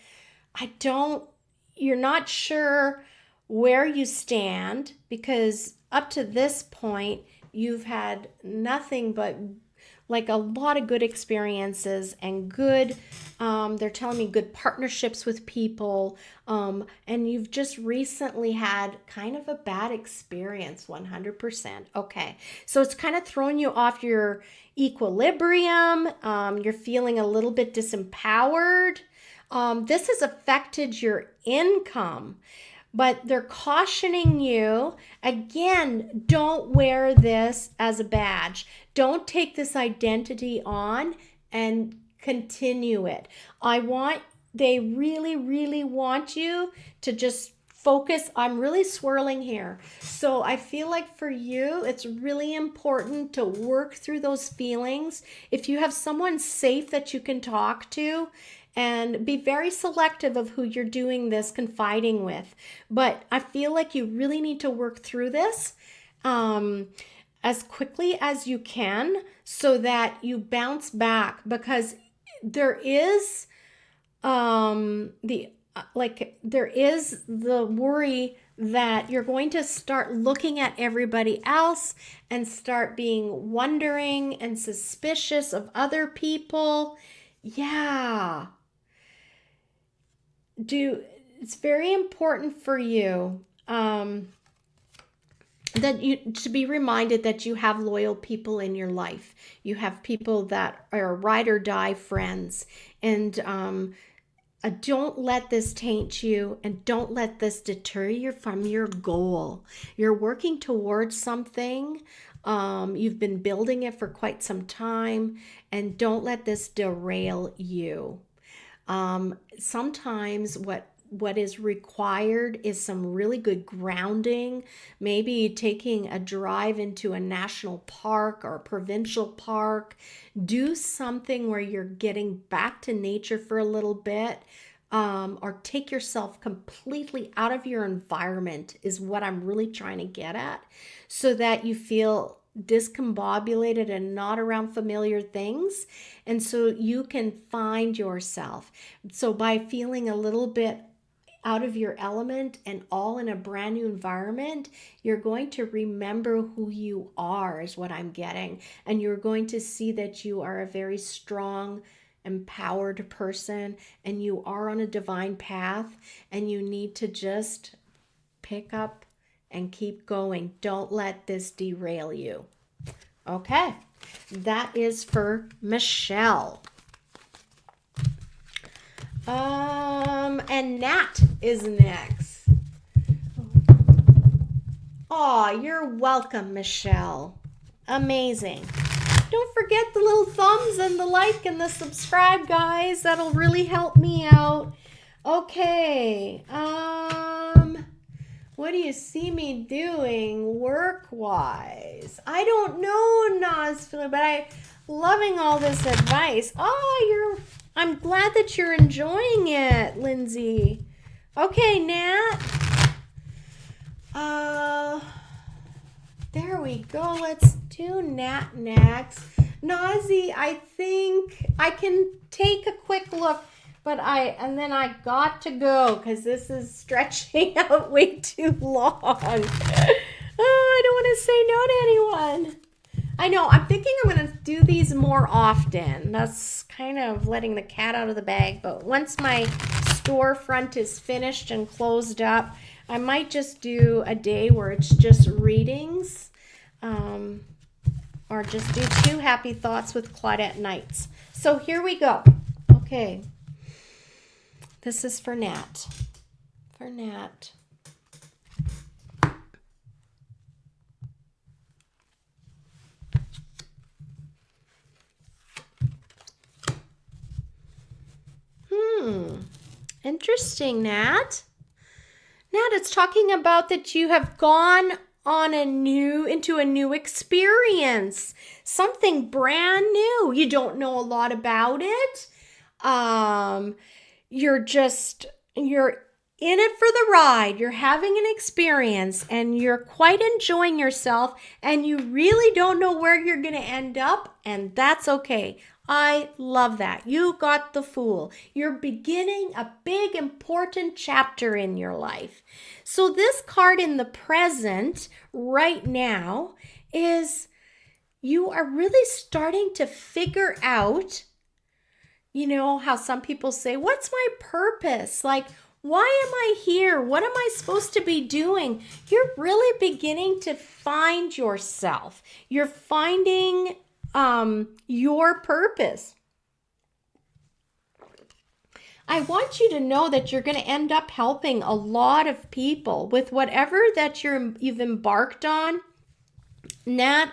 you're not sure where you stand, because up to this point you've had nothing but like a lot of good experiences and good, they're telling me good partnerships with people. And you've just recently had kind of a bad experience, 100%. Okay. So it's kind of throwing you off your equilibrium. You're feeling a little bit disempowered. This has affected your income. But they're cautioning you, again, don't wear this as a badge. Don't take this identity on and continue it. They really, really want you to just focus. I'm really swirling here. So I feel like for you, it's really important to work through those feelings. If you have someone safe that you can talk to, and be very selective of who you're doing this confiding with. But I feel like you really need to work through this as quickly as you can so that you bounce back, because there is there is the worry that you're going to start looking at everybody else and start being wondering and suspicious of other people. Yeah. It's very important for you that you to be reminded that you have loyal people in your life. You have people that are ride or die friends, and don't let this taint you, and don't let this deter you from your goal. You're working towards something. You've been building it for quite some time, and don't let this derail you. Sometimes what is required is some really good grounding, maybe taking a drive into a national park or a provincial park. Do something where you're getting back to nature for a little bit, or take yourself completely out of your environment is what I'm really trying to get at, so that you feel discombobulated and not around familiar things, and so you can find yourself. So by feeling a little bit out of your element and all in a brand new environment, you're going to remember who you are, is what I'm getting, and you're going to see that you are a very strong, empowered person, and you are on a divine path, and you need to just pick up and keep going. Don't let this derail you. Okay, that is for Michelle. And Nat is next. Oh, you're welcome, Michelle. Amazing. Don't forget the little thumbs and the like and the subscribe, guys. That'll really help me out. Okay. What do you see me doing work-wise? I don't know, Nazfila, but I'm loving all this advice. I'm glad that you're enjoying it, Lindsay. Okay, Nat. There we go. Let's do Nat next. Nazi, I think I can take a quick look. And then I got to go because this is stretching out way too long. I don't want to say no to anyone. I know, I'm thinking I'm going to do these more often. That's kind of letting the cat out of the bag. But once my storefront is finished and closed up, I might just do a day where it's just readings. Or just do 2 happy thoughts with Claudette Nights. So here we go. Okay. This is for Nat. For Nat. Interesting, Nat. Nat, it's talking about that you have gone on into a new experience. Something brand new. You don't know a lot about it. You're in it for the ride. You're having an experience and you're quite enjoying yourself, and you really don't know where you're going to end up, and that's okay. I love that. You got the Fool. You're beginning a big, important chapter in your life. So this card in the present right now is you are really starting to figure out, you know, how some people say, what's my purpose? Like, why am I here? What am I supposed to be doing? You're really beginning to find yourself. You're finding your purpose. I want you to know that you're going to end up helping a lot of people with whatever that you've embarked on. Nat,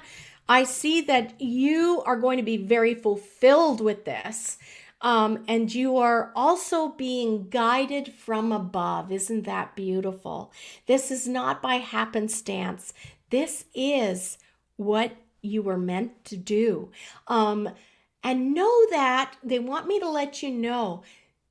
I see that you are going to be very fulfilled with this. And you are also being guided from above. Isn't that beautiful? This is not by happenstance. This is what you were meant to do. And know that they want me to let you know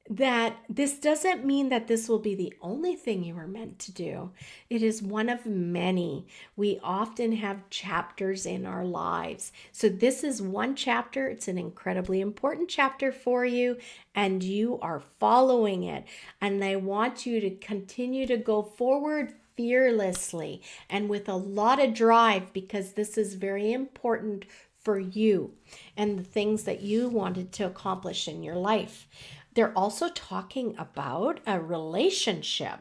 that this doesn't mean that this will be the only thing you were meant to do. It is one of many. We often have chapters in our lives. So this is one chapter. It's an incredibly important chapter for you, and you are following it. And I want you to continue to go forward fearlessly and with a lot of drive, because this is very important for you and the things that you wanted to accomplish in your life. They're also talking about a relationship.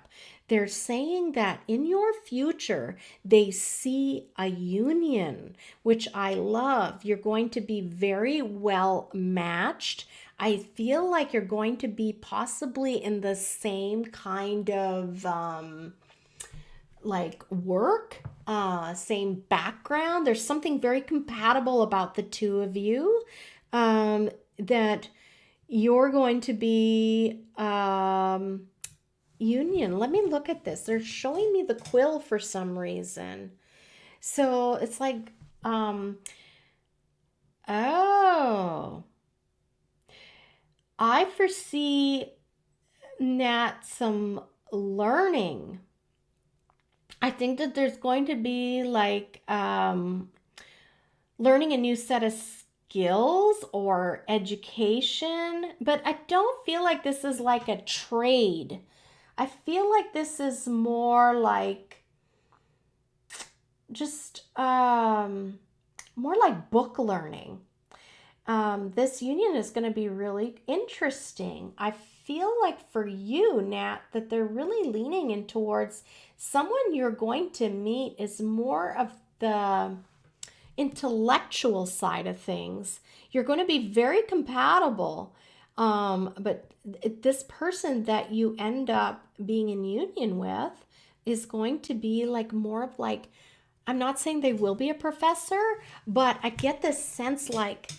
They're saying that in your future, they see a union, which I love. You're going to be very well matched. I feel like you're going to be possibly in the same kind of like work, same background. There's something very compatible about the two of you, that you're going to be union. Let me look at this. They're showing me the quill for some reason. So it's like, oh, I foresee, Nat, some learning. I think that there's going to be like learning a new set of skills or education, but I don't feel like this is like a trade. I feel like this is more like just more like book learning. This union is going to be really interesting. I feel like for you, Nat, that they're really leaning in towards someone you're going to meet is more of the intellectual side of things. You're going to be very compatible, but this person that you end up being in union with is going to be like more of like, I'm not saying they will be a professor, but I get this sense like,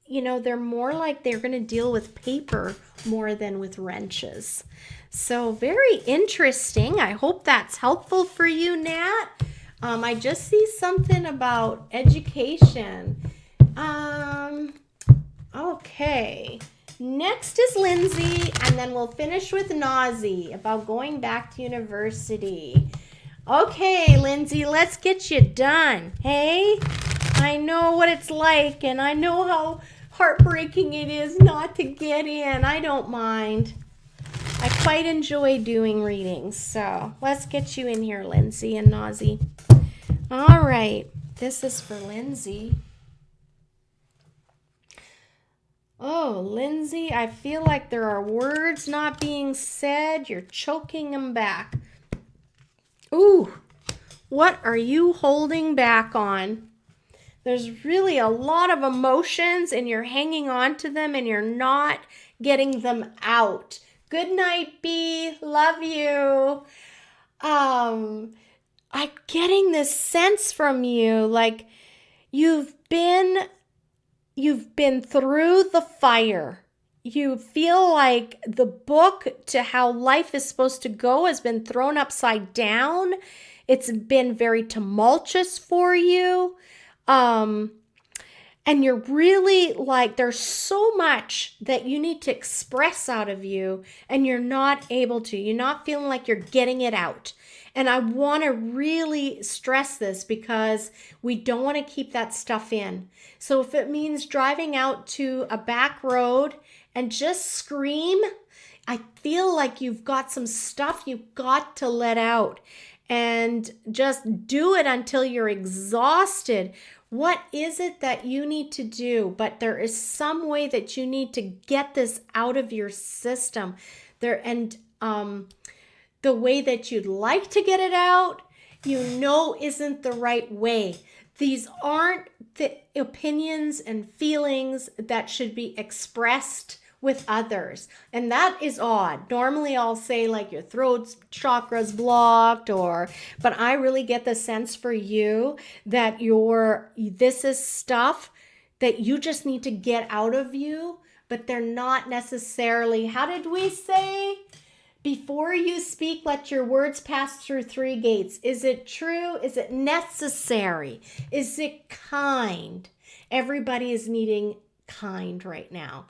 you know, they're more like they're going to deal with paper more than with wrenches. So very interesting. I hope that's helpful for you, Nat. I just see something about education. Okay. Next is Lindsay, and then we'll finish with Nazi about going back to university. Okay, Lindsay, let's get you done. Hey, I know what it's like, and I know how heartbreaking it is not to get in. I don't mind. I quite enjoy doing readings. So let's get you in here, Lindsay and Nazi. All right. This is for Lindsay. Oh, Lindsay, I feel like there are words not being said. You're choking them back. Ooh, what are you holding back on? There's really a lot of emotions and you're hanging on to them and you're not getting them out. Good night, B. Love you. I'm getting this sense from you like you've been through the fire. You feel like the book to how life is supposed to go has been thrown upside down. It's been very tumultuous for you. And you're really like, there's so much that you need to express out of you and you're not able to. You're not feeling like you're getting it out. And I want to really stress this because we don't want to keep that stuff in. So if it means driving out to a back road and just scream, I feel like you've got some stuff you've got to let out. And just do it until you're exhausted. What is it that you need to do? But there is some way that you need to get this out of your system. The way that you'd like to get it out, isn't the right way. These aren't the opinions and feelings that should be expressed with others. And that is odd. Normally I'll say like your throat chakra's blocked but I really get the sense for you that this is stuff that you just need to get out of you, but they're not necessarily, how did we say? Before you speak, let your words pass through 3 gates. Is it true? Is it necessary? Is it kind? Everybody is needing kind right now.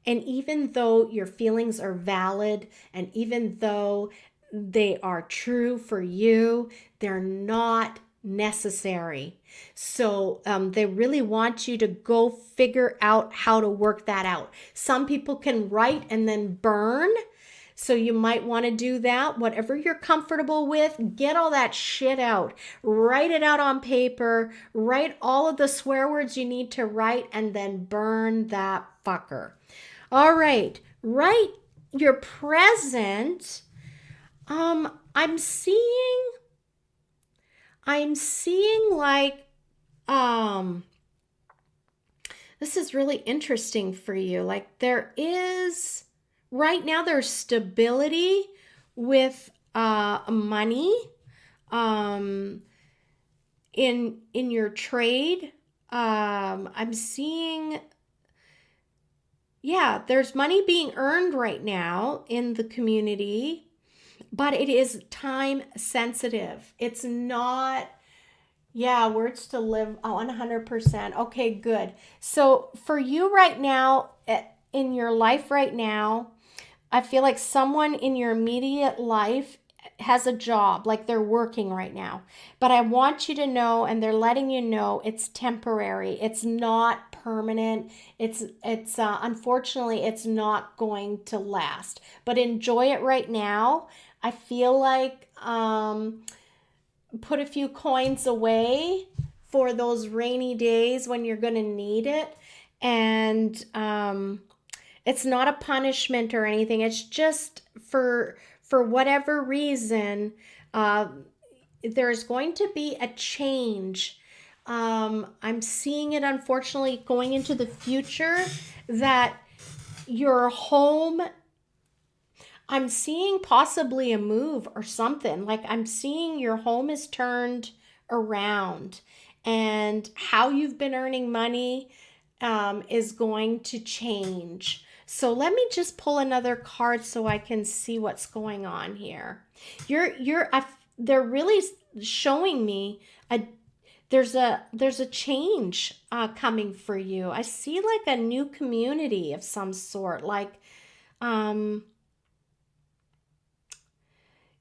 And even though your feelings are valid, and even though they are true for you, they're not necessary. So they really want you to go figure out how to work that out. Some people can write and then burn. So you might want to do that. Whatever you're comfortable with, get all that shit out. Write it out on paper. Write all of the swear words you need to write and then burn that fucker. All right. Write your present. I'm seeing like, this is really interesting for you. Like right now there's stability with money in your trade. I'm seeing, there's money being earned right now in the community, but it is time sensitive. It's not, words to live 100%. Okay, good. So for you right now, in your life right now, I feel like someone in your immediate life has a job, like they're working right now. But I want you to know, and they're letting you know, it's temporary. It's not permanent. It's unfortunately, it's not going to last. But enjoy it right now. I feel like put a few coins away for those rainy days when you're going to need it. And it's not a punishment or anything. It's just for whatever reason, there's going to be a change. I'm seeing it, unfortunately, going into the future, that your home, I'm seeing possibly a move or something. Like I'm seeing your home is turned around, and how you've been earning money is going to change. So let me just pull another card so I can see what's going on here. They're really showing me there's a change coming for you. I see like a new community of some sort. Like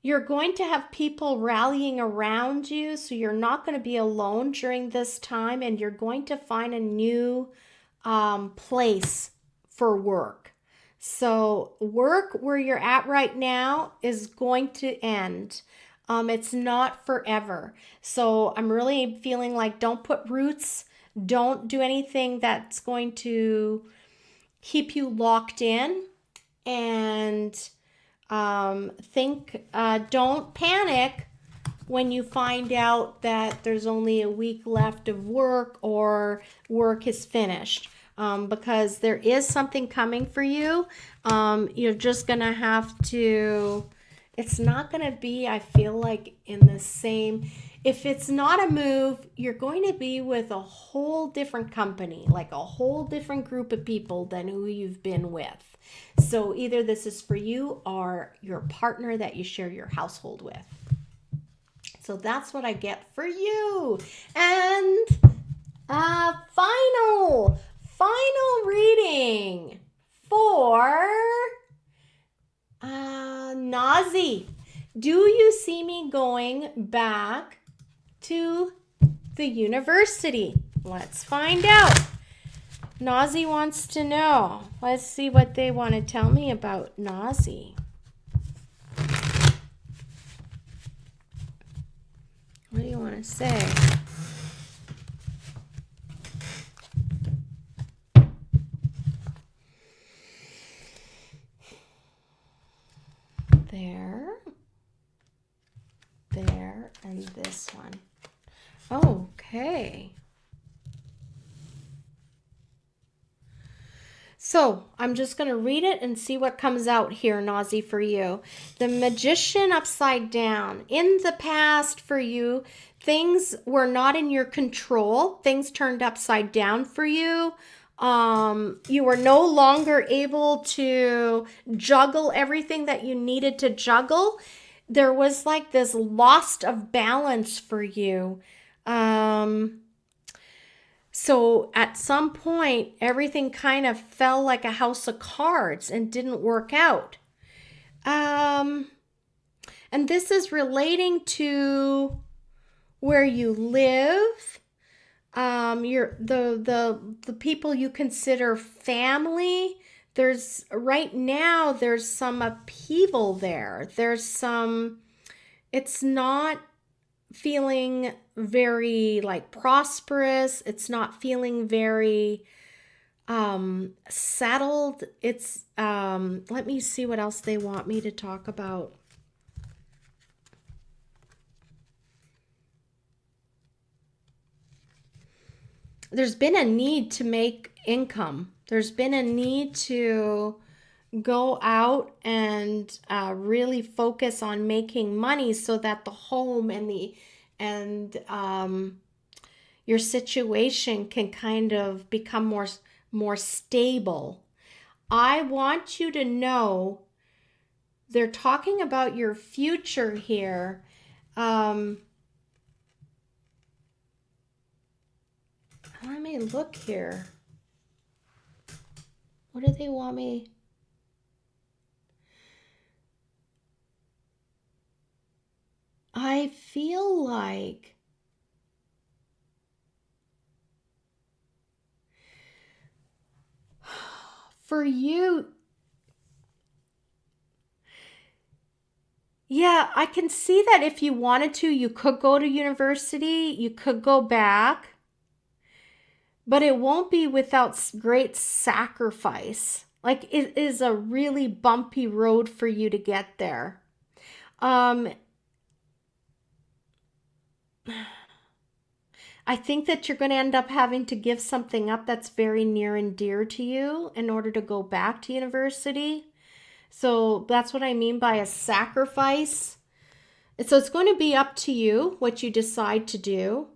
you're going to have people rallying around you, so you're not going to be alone during this time, and you're going to find a new place for work. So work where you're at right now is going to end. It's not forever. So I'm really feeling like don't put roots, don't do anything that's going to keep you locked in, and don't panic when you find out that there's only a week left of work or work is finished. Because there is something coming for you. You're just going to have to, it's not going to be, I feel like, in the same, if it's not a move, you're going to be with a whole different company, like a whole different group of people than who you've been with. So either this is for you or your partner that you share your household with. So that's what I get for you. And final reading for Nazi. Do you see me going back to the university? Let's find out. Nazi wants to know. Let's see what they want to tell me about Nazi. What do you want to say? there, and this one. Okay. So I'm just going to read it and see what comes out here, Nazi, for you. The Magician upside down. In the past for you, things were not in your control. Things turned upside down for you. You were no longer able to juggle everything that you needed to juggle. There was like this loss of balance for you. So at some point, everything kind of fell like a house of cards and didn't work out. And this is relating to where you live, the people you consider family. There's right now there's some upheaval there. It's not feeling very like prosperous. It's not feeling very settled. It's let me see what else they want me to talk about. There's been a need to make income. There's been a need to go out and really focus on making money so that the home and your situation can kind of become more stable. I want you to know they're talking about your future here. Let me look here. What do they want me? I feel like for you, yeah, I can see that if you wanted to, you could go to university, you could go back, but it won't be without great sacrifice. Like it is a really bumpy road for you to get there. I think that you're going to end up having to give something up that's very near and dear to you in order to go back to university. So that's what I mean by a sacrifice. So it's going to be up to you what you decide to do.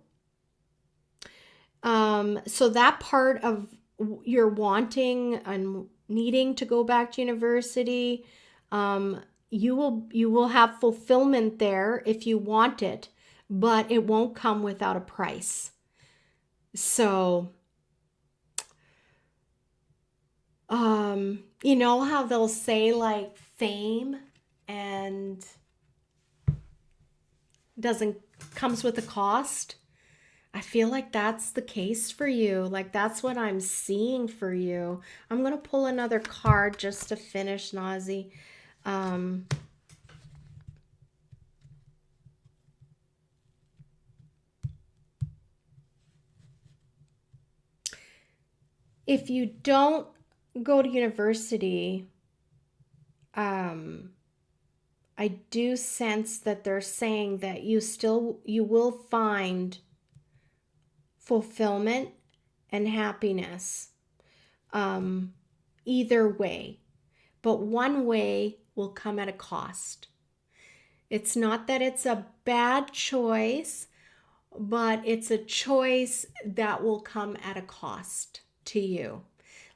So that part of your wanting and needing to go back to university, you will have fulfillment there if you want it, but it won't come without a price. So, you know how they'll say like fame and comes with a cost? I feel like that's the case for you. Like that's what I'm seeing for you. I'm going to pull another card just to finish, Nazi. If you don't go to university, I do sense that they're saying that you will find fulfillment and happiness either way, but one way will come at a cost. It's not that it's a bad choice, but it's a choice that will come at a cost to you.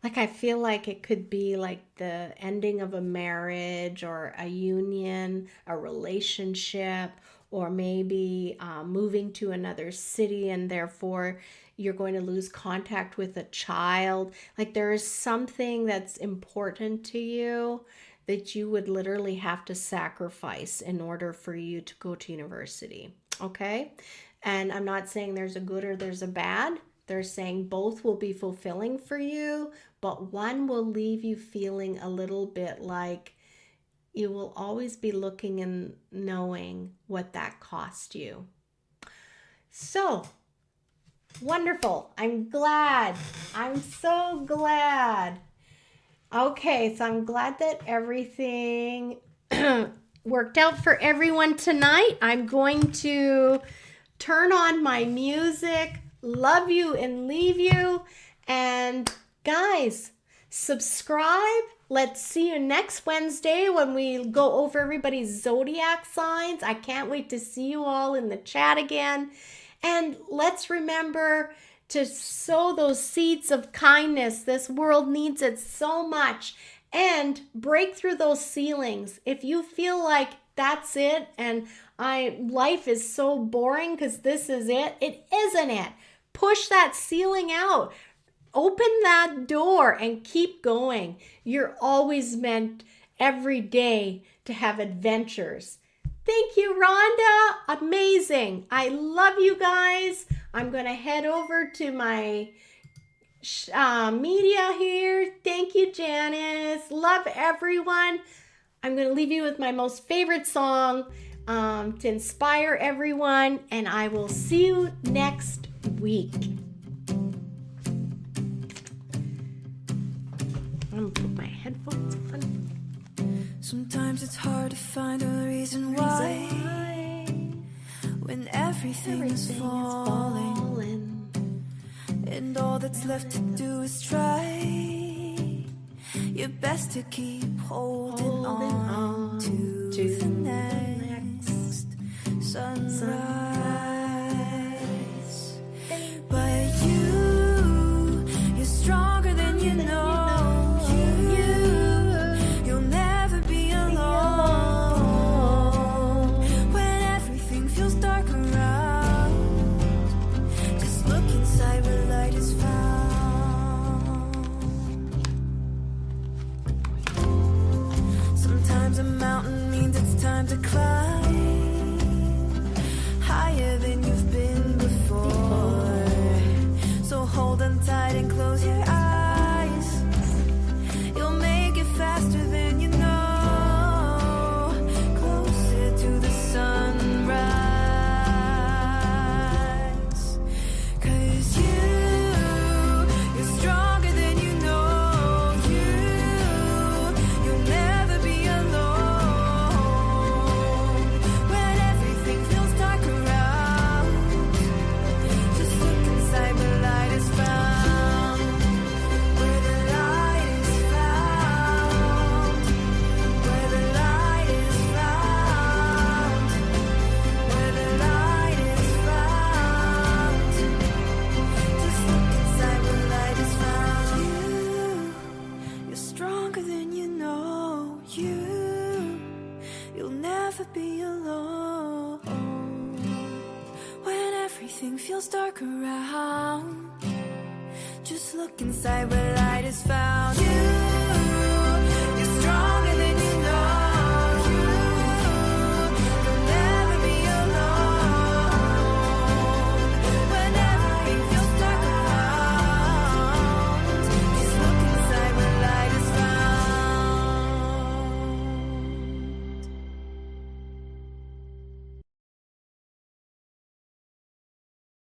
Like I feel like it could be like the ending of a marriage or a union, a relationship, or maybe moving to another city and therefore you're going to lose contact with a child. Like there is something that's important to you that you would literally have to sacrifice in order for you to go to university. Okay? And I'm not saying there's a good or there's a bad. They're saying both will be fulfilling for you, but one will leave you feeling a little bit like you will always be looking and knowing what that cost you. So, wonderful. I'm glad. I'm so glad. Okay, so I'm glad that everything worked out for everyone tonight. I'm going to turn on my music, love you and leave you. And guys, subscribe. Let's see you next Wednesday when we go over everybody's zodiac signs. I can't wait to see you all in the chat again. And let's remember to sow those seeds of kindness. This world needs it so much. And break through those ceilings. If you feel like that's it and life is so boring because this is it, it isn't it. Push that ceiling out. Open that door and keep going. You're always meant every day to have adventures. Thank you, Rhonda. Amazing. I love you guys. I'm going to head over to my media here. Thank you, Janice. Love everyone. I'm going to leave you with my most favorite song to inspire everyone, and I will see you next week. I'm going to put my headphones on. Sometimes it's hard to find a reason why when everything is falling. And all that's left to do is try your best to keep holding on to the next sunrise. But you're stronger than you know. You'll never be alone when everything feels dark around. Just look inside where light is found. Sometimes a mountain means it's time to climb higher than you've been before. So hold on tight and close your eyes. You'll make it faster than you know. Closer to the sunrise. 'Cause you're stronger than you know. You'll never be alone when everything feels dark around. Just look inside where light is found. Where the light is found. Where the light is found. Where the light is found. Just look inside where light is found. You're stronger than you know. You'll never be alone when everything feels dark around. Just look inside where light is found.